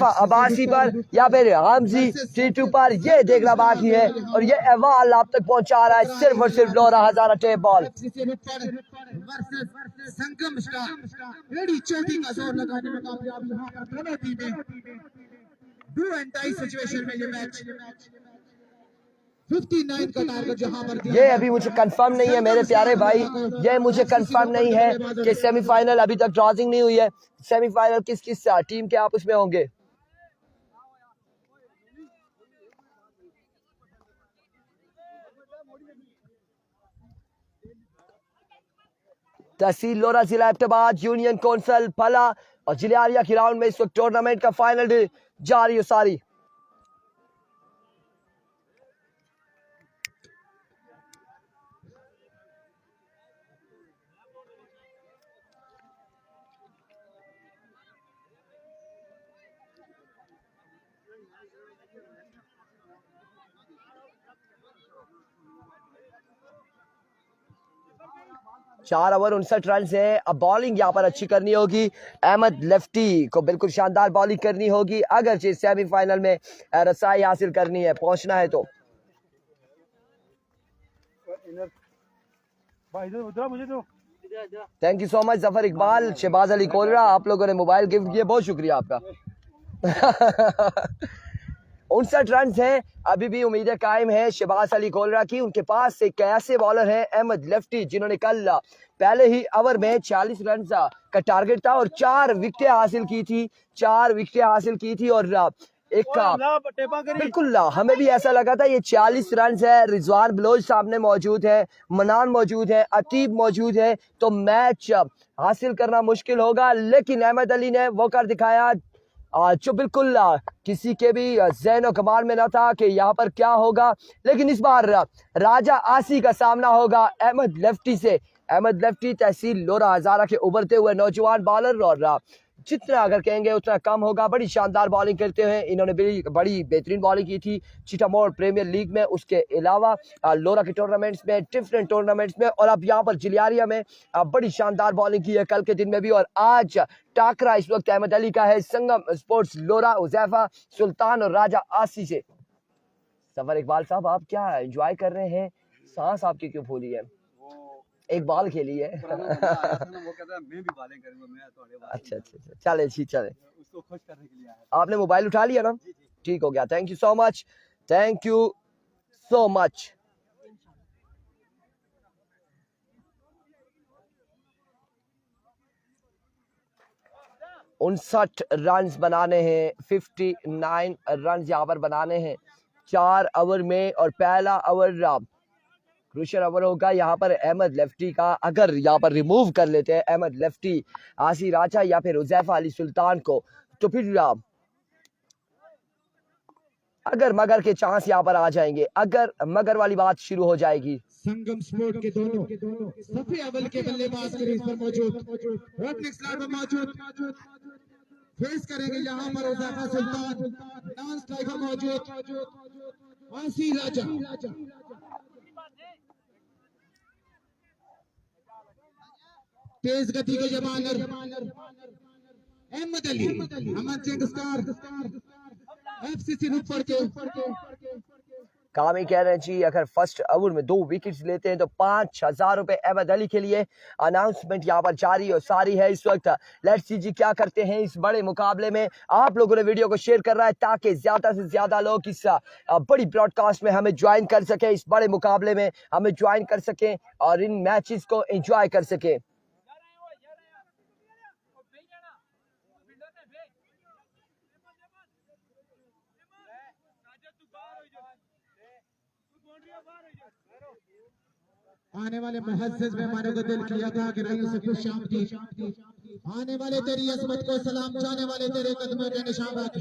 अब्बासी पर या फिर हमजी टीटू पर। ये देखना बाकी है और ये अहवाल आप तक पहुंचा रहा है सिर्फ और सिर्फ लोरा हजारा टेप बॉल। संगम स्टार रेडी चौथी का जोर लगाने में कामयाब यहाँ पर दोनों टीमें डू एंड डाई सिचुएशन में ये मैच 59 का टारगेट जहां पर ये अभी मुझे कंफर्म नहीं है मेरे प्यारे भाई, ये मुझे कंफर्म नहीं है कि सेमीफाइनल अभी तक ड्रॉजिंग नहीं हुई है। सेमीफाइनल किस किस टीम के आप उसमें होंगे। तहसील लोरा, जिला एबटाबाद, यूनियन कौंसल फला और जिलियारिया की राउंड में इस वक्त टूर्नामेंट का फाइनल जारी है सारी। चार ओवर 59 रन है। अब बॉलिंग यहाँ पर अच्छी करनी होगी, अहमद लेफ्टी को बिल्कुल शानदार बॉलिंग करनी होगी अगर सेमीफाइनल में रसाई हासिल करनी है, पहुंचना है तो। Thank you so much Zafar Iqbal, Shahbaz Ali Kolra, आप लोगों ने मोबाइल गिफ्ट किया, बहुत शुक्रिया आपका। 59 रन हैं, अभी भी उम्मीदें कायम है शहबाज अली कोलरा की। उनके पास एक ऐसे बॉलर है अहमद लेफ्टी जिन्होंने कल पहले ही ओवर में 40 रन का टारगेट था और 4 विकेटें हासिल की थी, 4 विकेटें हासिल की थी और एक का बिल्कुल हमें भी ऐसा लगा था ये 40 रन है। रिजवान बलोच सामने मौजूद है, मनान मौजूद है, अतीब मौजूद है, तो मैच हासिल करना मुश्किल होगा। लेकिन अहमद अली ने वो कर दिखाया जो बिल्कुल किसी के भी ज़हन और कमाल में न था कि यहाँ पर क्या होगा। लेकिन इस बार राजा आसी का सामना होगा अहमद लेफ्टी से। अहमद लेफ्टी तहसील लोरा हजारा के उभरते हुए नौजवान बॉलर और जितना अगर कहेंगे उतना कम होगा। बड़ी शानदार बॉलिंग करते हैं इन्होंने, बड़ी बेहतरीन बॉलिंग की थी चिटामोर प्रीमियर लीग में, उसके अलावा लोरा के टूर्नामेंट्स में, डिफरेंट टूर्नामेंट्स में, और अब यहाँ पर जिलियारिया में बड़ी शानदार बॉलिंग की है कल के दिन में भी। और आज टाकरा इस वक्त अहमद अली का है संगम स्पोर्ट्स लोरा, उज़ैफा सुल्तान और राजा आसी से। सफर इकबाल साहब आप क्या एंजॉय कर रहे हैं, सांस आपकी क्यों फूली है? एक बॉल खेली है। अच्छा, चले जी चले, उसको खुश करने के लिए आया। आपने मोबाइल उठा लिया ना, ठीक हो गया, thank you so much, thank you so much. 59 run बनाने हैं, 59 रन यहाँ पर बनाने हैं 4 ओवर में। और पहला ओवर क्रूशियल ओवर होगा यहाँ पर अहमद लेफ्टी का। अगर यहाँ पर रिमूव कर लेते हैं अहमद लेफ्टी आसी राजा या फिर हुज़ैफा अली सुल्तान को, तो फिर अगर मगर के चांस यहाँ पर आ जाएंगे, अगर मगर वाली बात शुरू हो जाएगी। संगम स्पोर्ट के दोनों सफे अव्वल के बल्लेबाज क्रीज पर मौजूद, ओपनिंग स्लॉट पर मौजूद, फेस करेंगे यहाँ पर हुज़ैफा सुल्तान, नॉन स्ट्राइकर मौजूद आसी राजा। तेज गति के जमानर अहमद अली, अहमद यंगस्टर एफसीसी रूपपुर के। कामी कह रहे हैं जी अगर फर्स्ट ओवर में 2 विकेट्स लेते हैं तो 5,000 रुपए अहमद अली के लिए। अनाउंसमेंट यहाँ पर जारी और सारी है इस वक्त। लेट्स सी जी क्या करते हैं इस बड़े मुकाबले में। आप लोगों ने वीडियो को शेयर कर रहा है ताकि ज्यादा से ज्यादा लोग इस बड़ी ब्रॉडकास्ट में हमें ज्वाइन कर सके, इस बड़े मुकाबले में हमें ज्वाइन कर सकें और इन मैचेस को एंजॉय कर सके। आने वाले मुहज्जिज मेहमानों को दिल किया था कि रही से खुश आमदीद, आने वाले तेरी अजमत को सलाम, जाने वाले तेरे कदमों के निशान बाकी।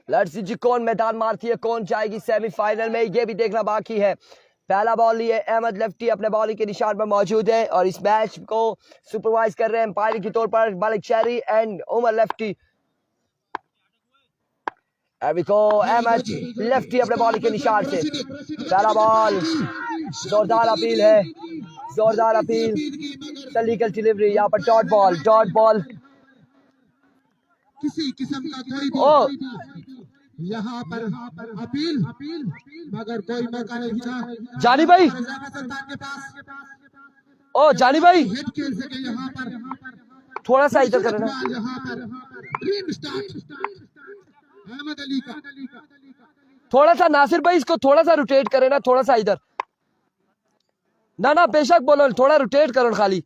लेट्स सी जी कौन मैदान मारती है, कौन जाएगी सेमीफाइनल में, ये भी देखना बाकी है। पहला बॉल लिए अहमद लेफ्टी अपने बॉलिंग के निशान पर मौजूद है और इस मैच को सुपरवाइज कर रहे हैं अंपायर के तौर पर Malik Shehri and Umar lefty. Ahmed lefty अपने बॉलिंग के निशान से पहला बॉल, जोरदार अपील है, जोरदार अपील, लीगल डिलीवरी यहाँ पर डॉट बॉल, डॉट बॉल। किसी किस्म का कोई यहाँ पर अपील मगर कोई मौका नहीं था जानी भाई, के पास ओ जानी भाई हिट खेल सके। यहाँ पर थोड़ा सा इधर करना, यहाँ पर ड्रीम स्टार्ट अहमद अली का। थोड़ा सा नासिर भाई इसको थोड़ा सा रोटेट करे ना, थोड़ा सा इधर ना ना बेशक बोलो, थोड़ा रोटेट करो खाली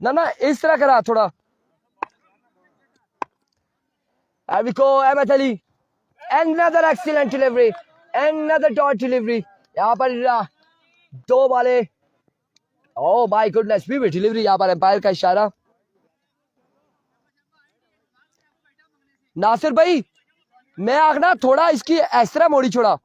ना ना इस तरह करा थोड़ा। Ahmad Ali another excellent delivery, another dot delivery यहाँ पर 2 बाले। ओह माय गुडनेस, भी डिलीवरी यहाँ पर एम्पायर का इशारा। नासिर भाई मैं आखना थोड़ा इसकी इस तरह मोड़ी छोड़ा।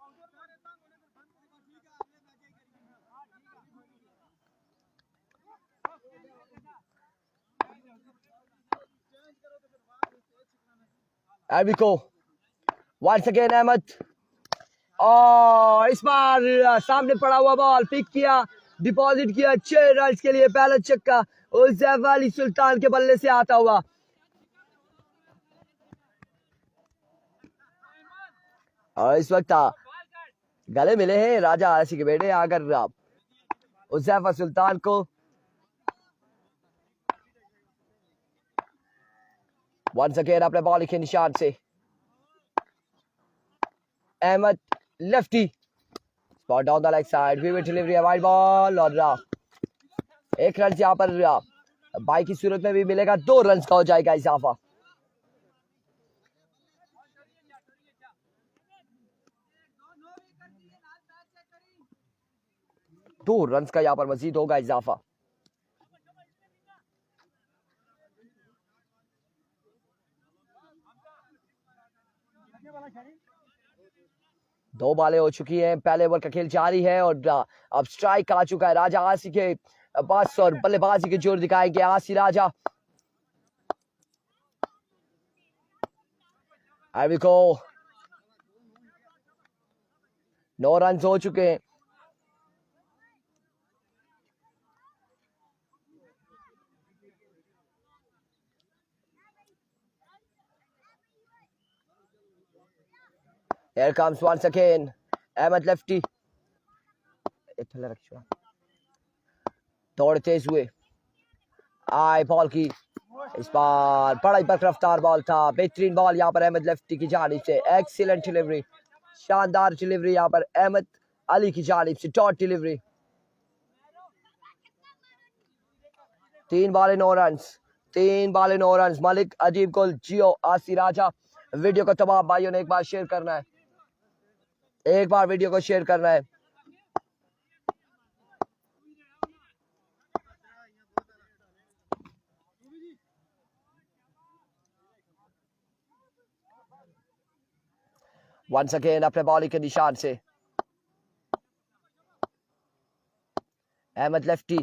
once again अहमद, और इस बार सामने पड़ा हुआ बॉल पिक किया, डिपॉजिट किया 6 रन के लिए। पहला छक्का हुज़ैफा अली सुल्तान के बल्ले से आता हुआ। और इस वक्त गले मिले हैं राजा आरसी के बेटे अगर हुज़ैफा सुल्तान को। once again अपने बॉलिंग के निशान से Ahmed lefty, spot down the leg side, vivid delivery, wide ball और 1 रन यहाँ पर बाई की सूरत में भी मिलेगा, 2 रन का हो जाएगा इजाफा। दो रन का यहाँ पर मजीद होगा इजाफा। दो बालें हो चुकी हैं, पहले ओवर का खेल जारी है और अब स्ट्राइक आ चुका है राजा आसी के पास और बल्लेबाजी के जोर दिखाएंगे आसी राजा। को 9 रन हो चुके हैं। Here comes once again Ahmed Lefty, दौड़ते हुए आई बॉल की इस बार बड़ा ही रफ्तार बॉल था, बेहतरीन बॉल यहाँ पर अहमद लेफ्टी की जानिब से, एक्सीलेंट डिलीवरी, शानदार डिलीवरी यहाँ पर अहमद अली की जानिब से, dot delivery. 3 ball 9 run, 3 ball 9 run. Malik अजीब गोल, जियो आसी राजा। वीडियो को तमाम भाइयों ने एक बार शेयर करना है, एक बार वीडियो को शेयर करना है। वंस अगेन अपने बॉलिंग के निशान से अहमद लेफ्टी,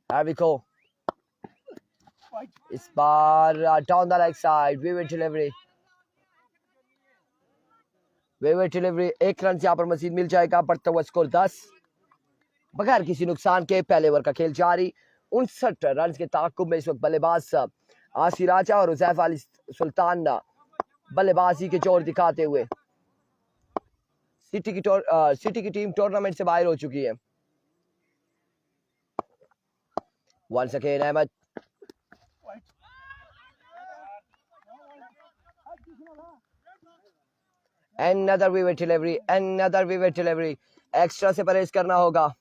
को इस बार down the leg side, vivid delivery, vivid delivery. 1 run यहाँ पर मजीद मिल जाएगा, बढ़ता हुआ स्कोर 10 बगैर किसी नुकसान के। पहले ओवर का खेल जारी, 59 रन के ताकुब में इस वक्त बल्लेबाज आसी राजा और हुज़ैफ अली सुल्तान बल्लेबाजी के जोर दिखाते हुए। सिटी की टीम टूर्नामेंट से बाहर हो चुकी है। Once again Ahmed, another vivid delivery, another vivid delivery। Extra से परहेज करना होगा।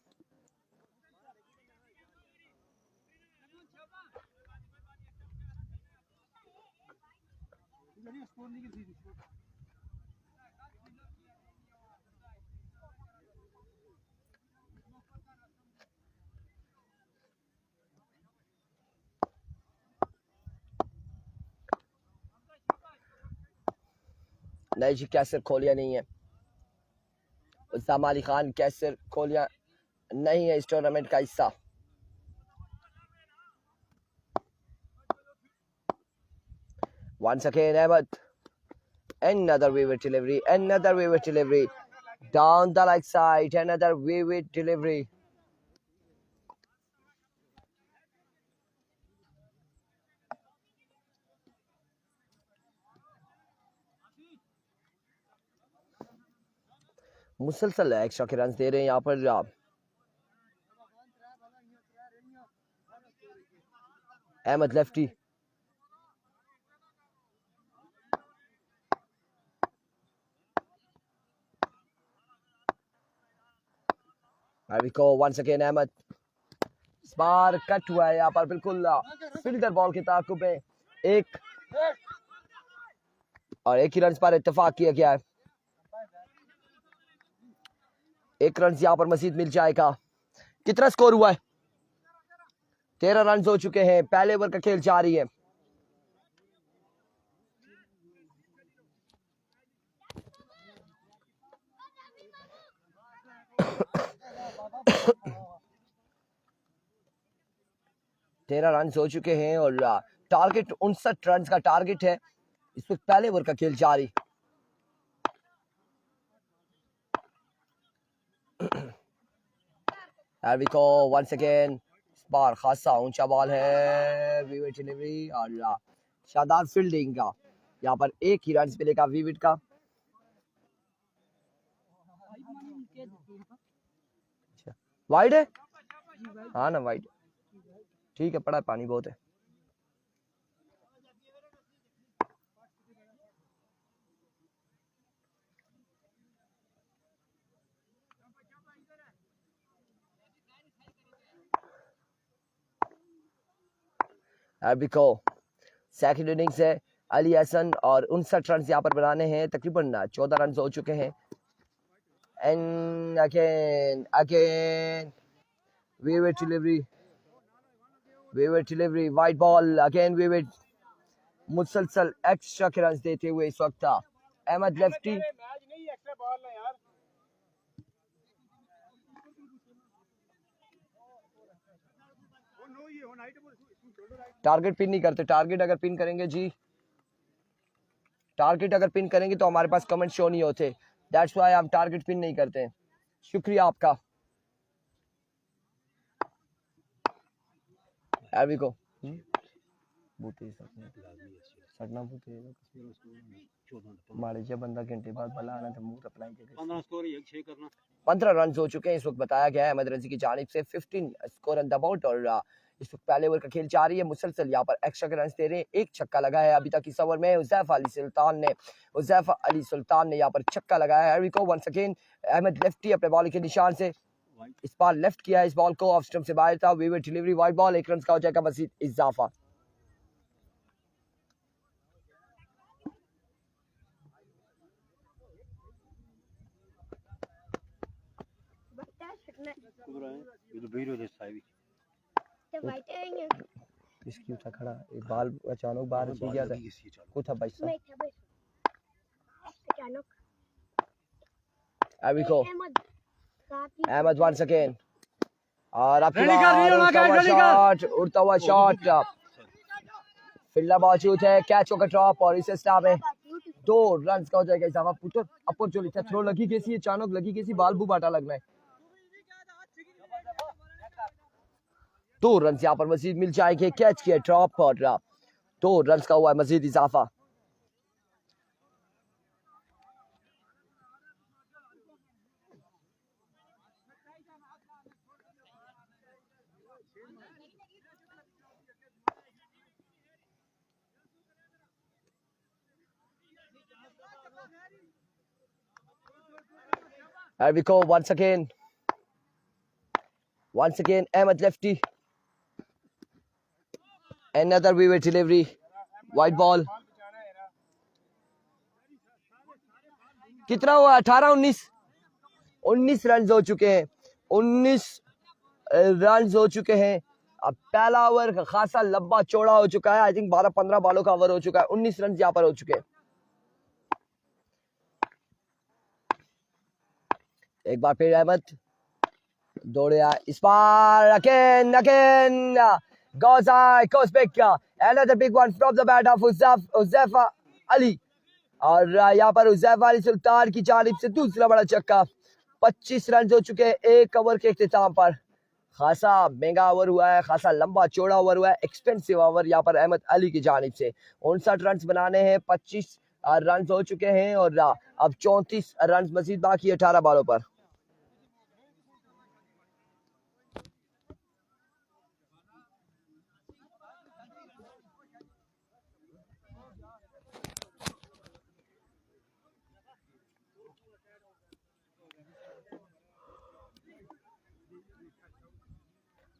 नहीं जी, कैसर खोलिया नहीं है, उस्ताद अली खान कैसर खोलिया नहीं है इस टूर्नामेंट का हिस्सा। Once again Ahmed, another vivid delivery, another vivid delivery, down the leg side, another vivid delivery। मुसलसल एक्स्ट्रा के रन दे रहे हैं यहाँ पर Ahmed lefty. Once again Ahmed, इस बार कट हुआ है यहाँ पर बिल्कुल फील्डर बॉल के ताकुब में, एक ही रन पर इत्तेफाक किया गया है। 1 रन यहाँ पर मजीद मिल जाएगा। कितना स्कोर हुआ है? 13 रन हो चुके हैं। पहले ओवर का खेल जारी है। तेरह रन हो चुके हैं और टारगेट 59 रन का टारगेट है इस वक्त। पहले ओवर का खेल जारी। Here we go once again। इस बार खासा ऊंचा बॉल है, विविड डिलीवरी और शानदार फील्डिंग का। यहाँ पर 1 ही रन मिलेगा विविड का। वाइड है, हाँ ना वाइड, ठीक है, पड़ा पानी बहुत है। अरबिको सेकंड इनिंग्स है अली हसन और 59 रन यहाँ पर बनाने हैं। तकरीबन 14 रन हो चुके हैं। And again vivid delivery, wide ball again vivid. मुसलसल एक्स्ट्रा के रन देते हुए इस वक्त अहमद लेफ्टी। टारगेट पिन नहीं करते। टारगेट अगर पिन करेंगे जी, टारगेट अगर पिन करेंगे तो हमारे पास कमेंट शो नहीं होते। दैट्स व्हाई हम टारगेट पिन नहीं करते। शुक्रिया आपका। अरबिको सटना मारे जब बंदा घंटे बाद भला आना था मुंह अप्लाई करना। 15 रन हो चुके हैं इस वक्त बताया गया है अहमद रजी की जानिब से। 15 स्कोर ऑन द बोर्ड और इस वक्त पहले ओवर का खेल जारी है, मुसलसल यहाँ पर एक्स्ट्रा के रन दे रहे हैं। एक छक्का लगा है अभी तक इस ओवर में। हुज़ैफा अली सुल्तान ने यहाँ पर छक्का लगाया है। वंस अगेन अहमद लेफ्टी अपने बॉल के निशान से इस बार लेफ्ट किया है इस बॉल को, ऑफ स्टंप से बाहर था। वीवर डिलीवरी वाइड बॉल, 1 रन का हो जाएगा मजीद इजाफा। इसकी उठा खड़ा एक बाल अचानक बाहर चली गया था को था भाई साहब। अविको अहमद वंस अगेन और आपकी उड़ता हुआ शॉट फील्डर मौजूद है, कैच होकर ड्रॉप और इसे स्टार में 2 रन का हो जाएगा इजाफा। पुत्र अपर चोली था थ्रो लगी कैसी अचानक लगी कैसी बाल बू बाटा लगना है। 2 रन यहाँ पर मजीद मिल जाएंगे, कैच किया ड्रॉप और 2 रन का हुआ है मजीद इजाफा। Here we go once again Ahmed lefty, another Weaver delivery, white ball। कितना हुआ 18-19 रन हो चुके हैं, 19 रन हो चुके हैं। अब पहला ओवर खासा लंबा चौड़ा हो चुका है, आई थिंक 12-15 बॉलों का ओवर हो चुका है, 19 रन यहाँ पर हो चुके हैं। एक बार फिर अहमद दौड़े इस बार again goes back, another big one from the bat of Huzaifa Ali और यहाँ पर हुज़ैफा अली सुल्तान की जानिब से दूसरा बड़ा छक्का। 25 रन हो चुके हैं 1 ओवर के इख्तिताम पर। खासा महंगा ओवर हुआ है, खासा लंबा चौड़ा ओवर हुआ है, एक्सपेंसिव ओवर यहाँ पर अहमद अली की जानिब से। 59 रन बनाने हैं, 25 रन हो चुके हैं और अब 34 रन मजीद बाकी 18 बॉलों पर।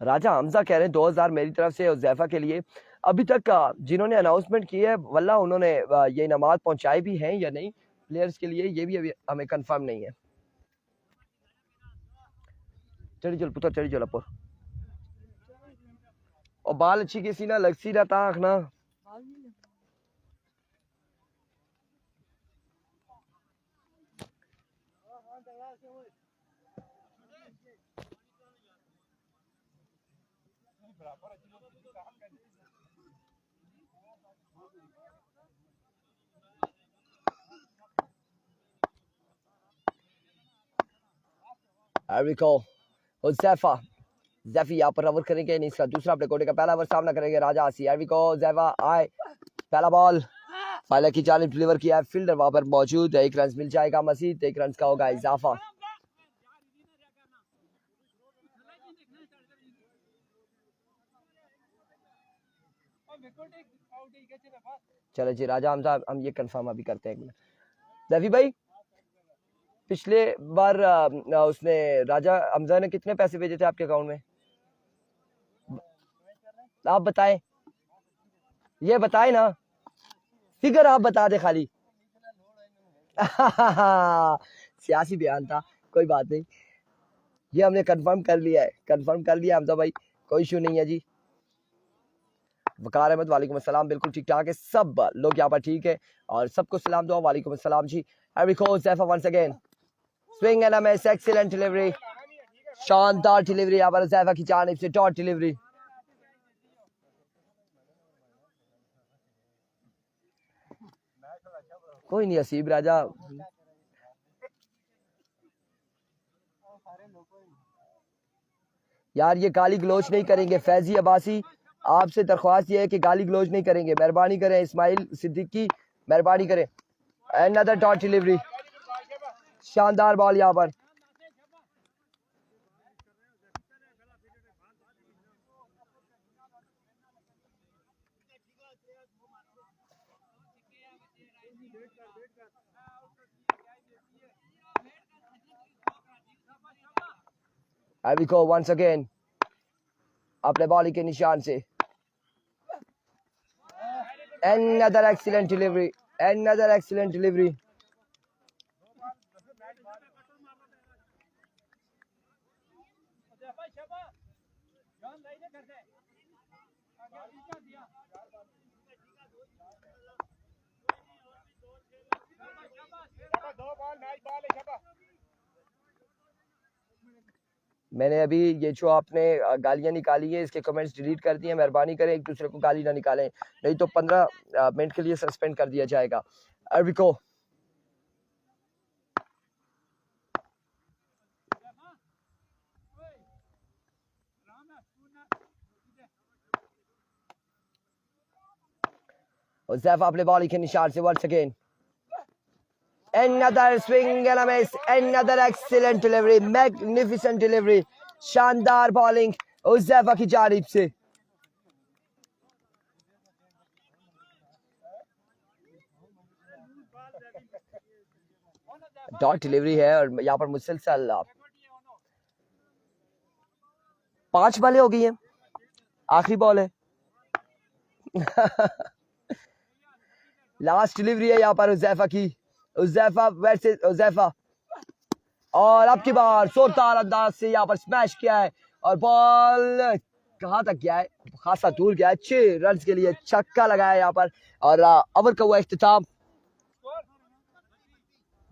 राजा हमजा कह रहे हैं 2000 मेरी तरफ से हुज़ैफा के लिए। अभी तक जिन्होंने अनाउंसमेंट की है वल्ला उन्होंने ये इनामात पहुंचाए भी हैं या नहीं प्लेयर्स के लिए, ये भी अभी हमें कंफर्म नहीं है। चढ़ी चल पुत्र चढ़ी चल अपुर और बाल अच्छी किसी ना लगसी रहता आँख ना। हुज़ैफा यहाँ पर ओवर करेंगे नहीं, इसका दूसरा अपने कोटे का पहला ओवर सामना करेंगे राजा आसी। हुज़ैफा आए पहला बॉल फाइलर की जानिब डिलीवर किया है, फील्डर वहां पर मौजूद है, 1 रन मिल जाएगा मजीद, 1 रन का होगा इजाफा। चलो जी राजा हमजा हम ये कंफर्म अभी करते हैं। रफी भाई पिछले बार उसने राजा हमजा ने कितने पैसे भेजे थे आपके अकाउंट में, आप बताएं, ये बताएं ना, फिगर आप बता दे खाली। सियासी बयान था, कोई बात नहीं, ये हमने कंफर्म कर लिया है, कंफर्म कर लिया हमजा भाई, कोई इशू नहीं है जी। वकार अहमद वालेकुम अस्सलाम, बिल्कुल ठीक ठाक है, सब लोग यहाँ पर ठीक है और सबको सलाम दो, वालेकुम अस्सलाम जी। Huzaifa once again swing and a miss, excellent delivery, शानदार डिलीवरी यहाँ पर हुज़ैफा की जानिब से, डॉट डिलीवरी। कोई नहीं हसीब राजा, यार ये गाली गलोच नहीं करेंगे, फैजी अब्बासी आपसे दरख्वास्त ये है कि गाली गलोच नहीं करेंगे, मेहरबानी करें, इस्माइल सिद्दीकी मेहरबानी करें। अनदर डॉट डिलीवरी, शानदार बॉल यहाँ पर, Here we go once again. अपने बॉलिंग के निशान से another excellent delivery. Another excellent delivery. मैंने अभी ये जो आपने गालियां निकाली है इसके कमेंट्स डिलीट कर दिए, मेहरबानी करें एक दूसरे को गाली ना निकालें, नहीं तो 15 मिनट के लिए सस्पेंड कर दिया जाएगा। अरबी को Uzaif अपने बॉलिंग के निशान से once again. Another swing and a miss. Another excellent delivery. Magnificent delivery. शानदार बॉलिंग उज़ैफा की जानिब से। डॉट डिलीवरी है और यहाँ पर मुसलसल 5 बॉलें हो गई हैं, आखिरी बॉल है। लास्ट डिलीवरी है यहाँ पर उज़ैफा की। उज़ैफा वैसे उज़ैफा और अब की बार जोरदार अंदाज से यहाँ पर स्मैश किया है और बॉल कहाँ तक गया है, खासा दूर गया है। 6 रन के लिए छक्का लगाया यहाँ पर और ओवर का हुआ इख्तिताम।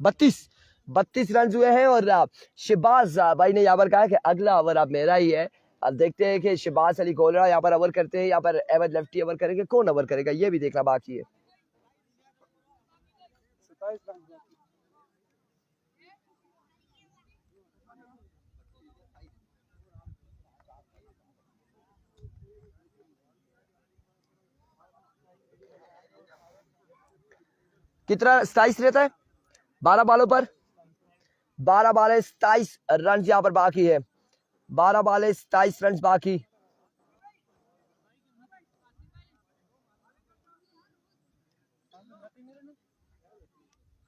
32 रन हुए हैं और शहबाज भाई ने यहाँ पर कहा कि अगला ओवर अब मेरा ही है। अब देखते हैं कि शहबाज अली गोलरा यहाँ पर ओवर करते हैं, यहाँ पर अहमद लेफ्टी ओवर करेंगे, कौन ओवर करेगा ये भी देखना बाकी है। कितना 27 रहता है 12 बॉलों पर, 12 बॉलें 27 रन यहाँ पर बाकी है। 12 बॉलें 27 रन बाकी।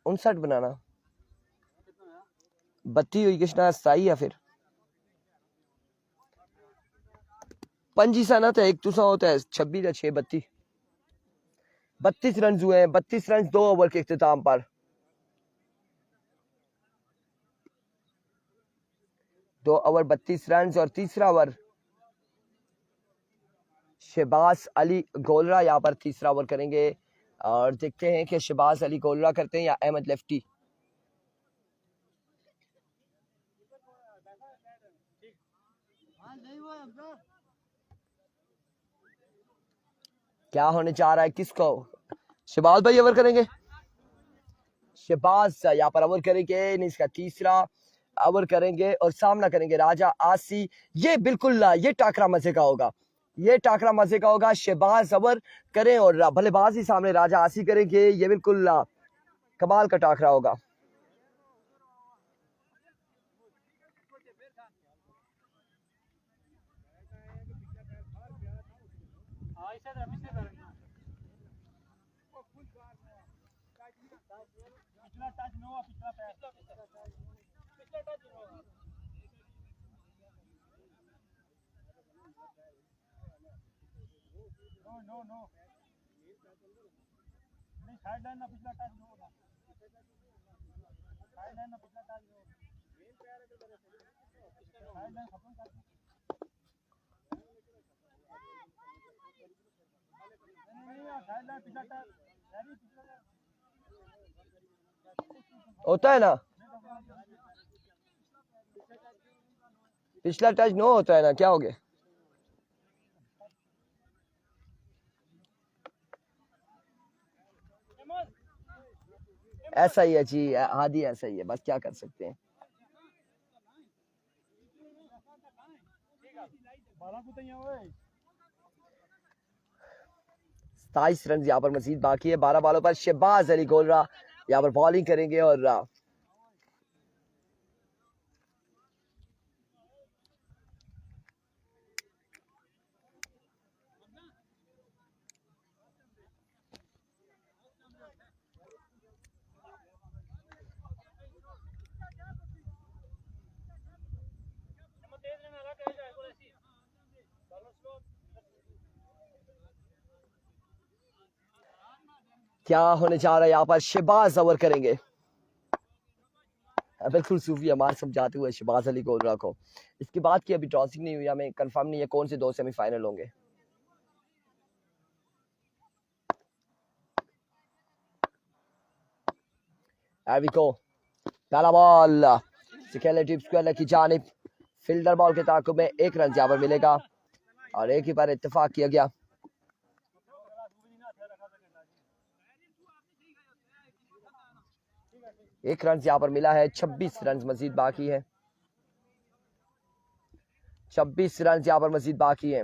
उनसठ बनाना 32 हुई कितना सही है फिर पंजी सनत है 1 होता है 26 या 6 32 रन हुए हैं। 32 रन 2 ओवर के इख्तिताम पर। 2 ओवर 32 रन और तीसरा ओवर शहबाज अली गोलरा यहाँ पर तीसरा ओवर करेंगे और देखते हैं कि शहबाज अली गोलरा करते हैं या अहमद लेफ्टी। क्या होने जा रहा है, किसको? शहबाज भाई ओवर करेंगे। शहबाज यहाँ पर ओवर करेंगे, इसका तीसरा ओवर करेंगे और सामना करेंगे राजा आसी। ये बिल्कुल ये टाकरा मजे का होगा, ये टाकरा मजे का होगा। शहबाज ओवर करें और बल्लेबाजी सामने राजा आसी करेंगे, ये बिल्कुल कमाल का टाकरा होगा। होता है ना, पिछला टच नो होता है ना, क्या हो गया? ऐसा ही है जी, हादी ऐसा ही है, बस क्या कर सकते हैं। सताईस रन यहाँ पर मजीद बाकी है। 12 बॉलों पर शहबाज अली गोलरा यहाँ पर बॉलिंग करेंगे और क्या होने जा रहा है यहाँ पर? शहबाज ओवर करेंगे। बिल्कुल सूफी हमारे समझाते हुए शहबाज अली को रखो। इसके बाद की अभी टॉसिंग नहीं हुई, हमें कंफर्म नहीं है कौन से 2 सेमीफाइनल होंगे। एविको पहला बॉल सिकेलेटिव स्क्वायर की जानिब, फील्डर बॉल के ताकुब में 1 रन यहाँ पर मिलेगा और एक ही पर इत्तेफाक किया गया। एक रन यहाँ पर मिला है। 26 रन मजीद बाकी है। 26 रन यहाँ पर मजीद बाकी है।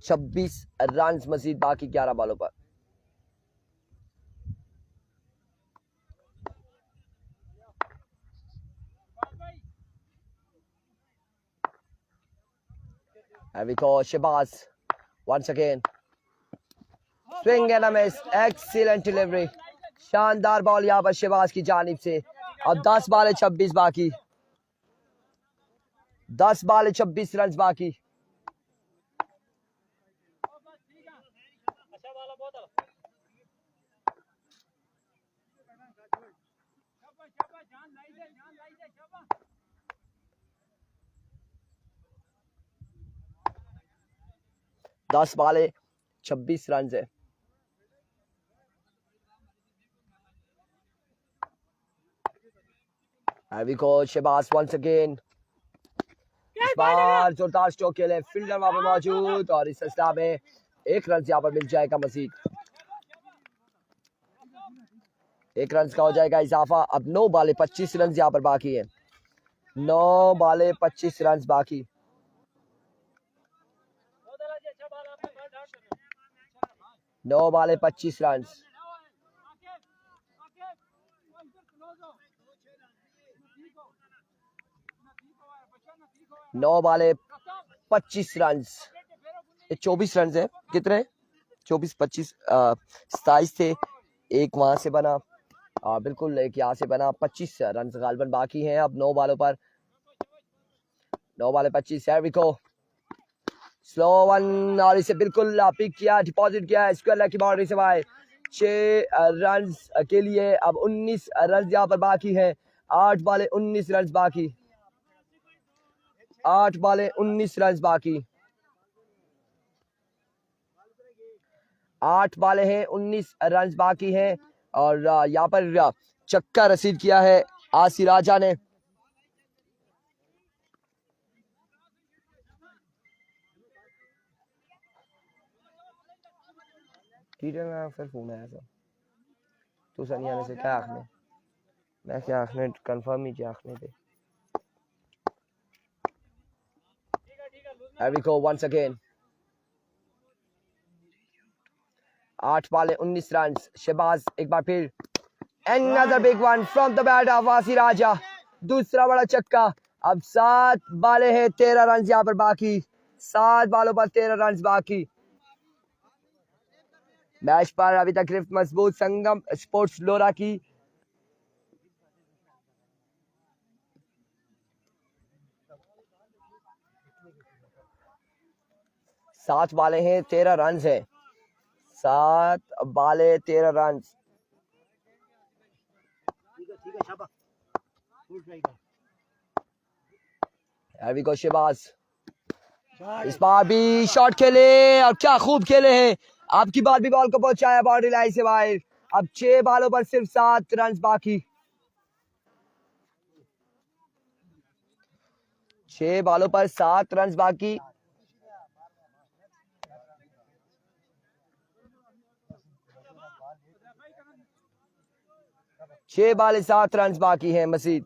छब्बीस रन मजीद बाकी 11 बॉलों पर। Shahbaz once again swing and a miss, excellent delivery, शानदार बॉल यहाँ पर शहबाज की जानिब से। अब 10 बॉल 26 बाकी, 10 बॉल 26 रन बाकी। दस बॉल 26 रन है। शहबाज once again, इस बार जोरदार स्ट्रोक के लिए फील्डर वहां पर मौजूद और इस सिलसिला में 1 रन यहाँ पर मिल जाएगा मजीद। 1 रन का हो जाएगा इजाफा। अब 9 बॉल 25 रन यहाँ पर बाकी है। 9 बॉल 25 रन बाकी। नौ ball 25 run. 9 ball 25 run. 24 run है। कितने? 24 25 27 थे, एक वहां से बना और बिल्कुल एक यहाँ से बना। 25 रन गालबन बाकी हैं अब 9 बॉलों पर। 9 बॉल 25। स्लो वन और इसे बिल्कुल पिक किया, डिपॉजिट किया स्क्वायर की बाउंड्री से बाहर। 6 रन के लिए अब 19 रन यहाँ पर बाकी है। 8 बॉल 19 रन बाकी। 8 बॉल 19 रन बाकी। 8 बॉल हैं 19 रन बाकी हैं और यहाँ पर चक्का रसीद किया है आसिर राजा ने। फिर फोन आया था तो सनी आने से क्या आखने, मैं क्या आखने कंफर्म ही क्या आखने थे। एविको once again 8 ball 19 run. Shahbaz एक बार फिर another big one from the bat of Asir राजा। दूसरा बड़ा चक्का। अब 7 बॉलें हैं 13 रन यहाँ पर बाकी। 7 बॉलों पर 13 रन बाकी। मैच पर अभी तक गिरफ्त मजबूत संगम स्पोर्ट्स लोरा की। सात बॉलें हैं 13 रन है। 7 बॉलें 13 रन। शहबाज इस बार भी शॉट खेले और क्या खूब खेले हैं। आपकी बार भी बॉल को पहुंचाया बाउंड्री लाइन से बाहर। अब 6 बॉलों पर सिर्फ 7 रन बाकी। 6 बॉलों पर 7 रन बाकी। छह बॉल 7 रन बाकी हैं मजीद।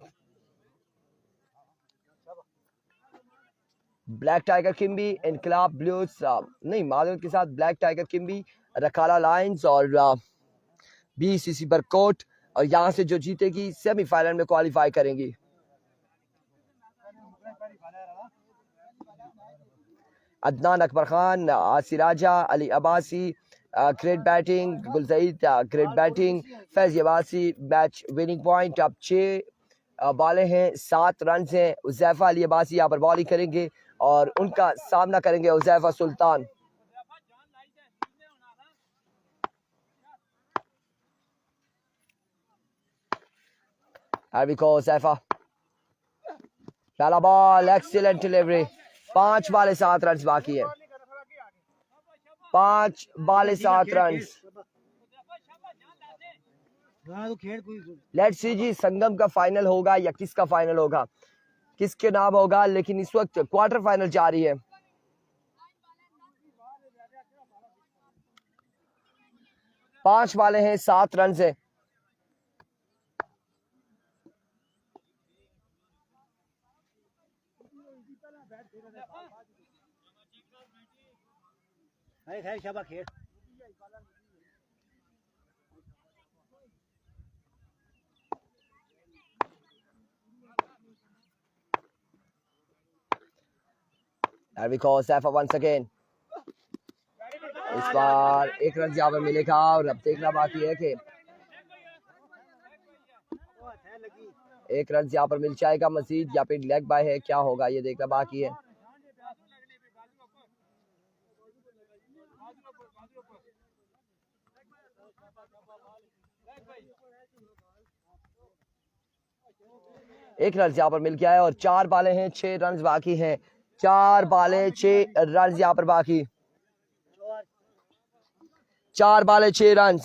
ब्लैक टाइगर किम्बी, इनकलाब ब्लूज नहीं मादल के साथ ब्लैक टाइगर किम्बी, रकाला लायंस और बीसीसी बरकोट। और यहाँ से जो जीतेगी सेमीफाइनल में क्वालिफाई करेंगी। अदनान अकबर खान, आसिर राजा, अली अब्बासी ग्रेट बैटिंग, गुलजईद great batting, Faiz Abbasi match winning point. अब 6 बॉलें हैं 7 रन हैं। उज़ैफा अली अब्बासी यहाँ पर बॉलिंग करेंगे और उनका सामना करेंगे हुज़ैफा सुल्तान। Here we go, Huज़ैफा। पहला बॉल, एक्सीलेंट डिलीवरी। 5 बाले 7 रन बाकी है। 5 बाले 7 रन। लेट्स सी जी, संगम का फाइनल होगा या किसका फाइनल होगा, किसके नाम होगा, लेकिन इस वक्त क्वार्टर फाइनल जारी है। पांच वाले हैं, 7 रन है। There we go, Huज़ैफा once again। इस बार 1 रन यहाँ पर मिलेगा और अब देखना बाकी है कि 1 रन यहाँ पर मिल जाएगा मजीद या फिर लेग बाय है, क्या होगा ये देखना बाकी है। एक रन यहाँ पर मिल गया है और 4 बाले हैं, 6 रन बाकी हैं। 4 बाले 6 रन यहाँ पर बाकी। 4 बाले 6 रन।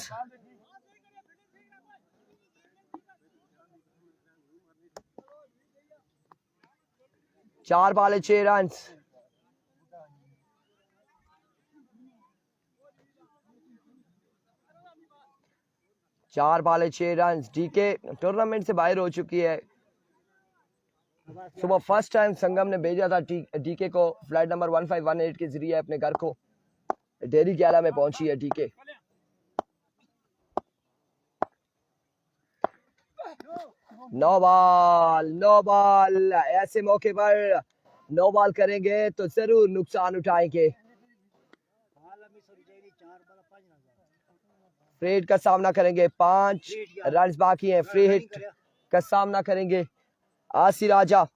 4 बाले 6 रन। चार बाले 6 रन। डीके टूर्नामेंट से बाहर हो चुकी है। सुबह फर्स्ट टाइम संगम ने भेजा था डीके को फ्लाइट नंबर 1518 के जरिए अपने घर को। डेरी 11 में पहुंची है डीके। No ball. ऐसे मौके पर नो बॉल करेंगे तो जरूर नुकसान उठाएंगे। फ्री हिट का सामना करेंगे। 5 रन बाकी हैं। फ्री हिट का सामना करेंगे Asir Raja.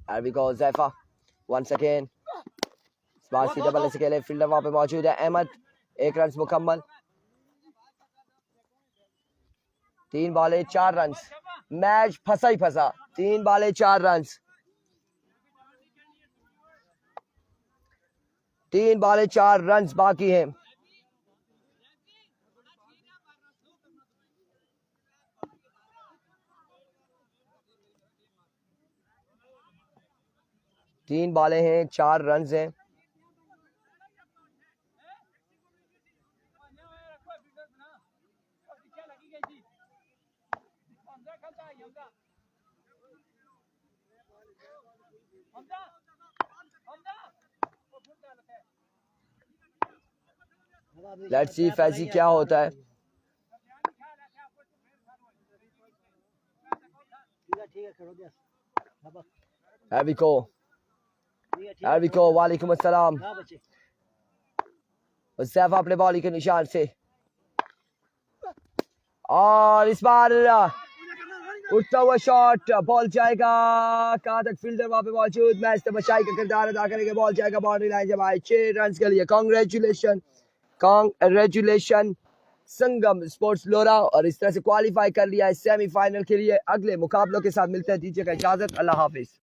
Huzaifa once again। Smart double से खेले, फील्डर वहां पे मौजूद है अहमद। 1 रन मुकम्मल। 3 बाले 4 रन। मैच फंसा ही फंसा। 3 बाले 4 रन। 3 बाले 4 रन बाकी हैं। तीन बाले हैं, 4 रन हैं। लेट्स सी फैजी क्या होता है। वालेकुम अस्सलाम। हुज़ैफा अपने बॉलिंग के निशान से और इस बार उठता हुआ शॉट, बॉल जाएगा कहां तक, फील्डर वहां पे मौजूद। मैच तमाशाई का किरदार अदा करेंगे। बॉल जाएगा बाउंड्री लाइन जब आए 6 रन के लिए। कांग्रेचुलेशन संगम स्पोर्ट्स लोरा, और इस तरह से क्वालिफाई कर लिया है सेमीफाइनल के लिए। अगले मुकाबलों के साथ मिलते हैं। दीजिएगा इजाजत, अल्लाह हाफिज।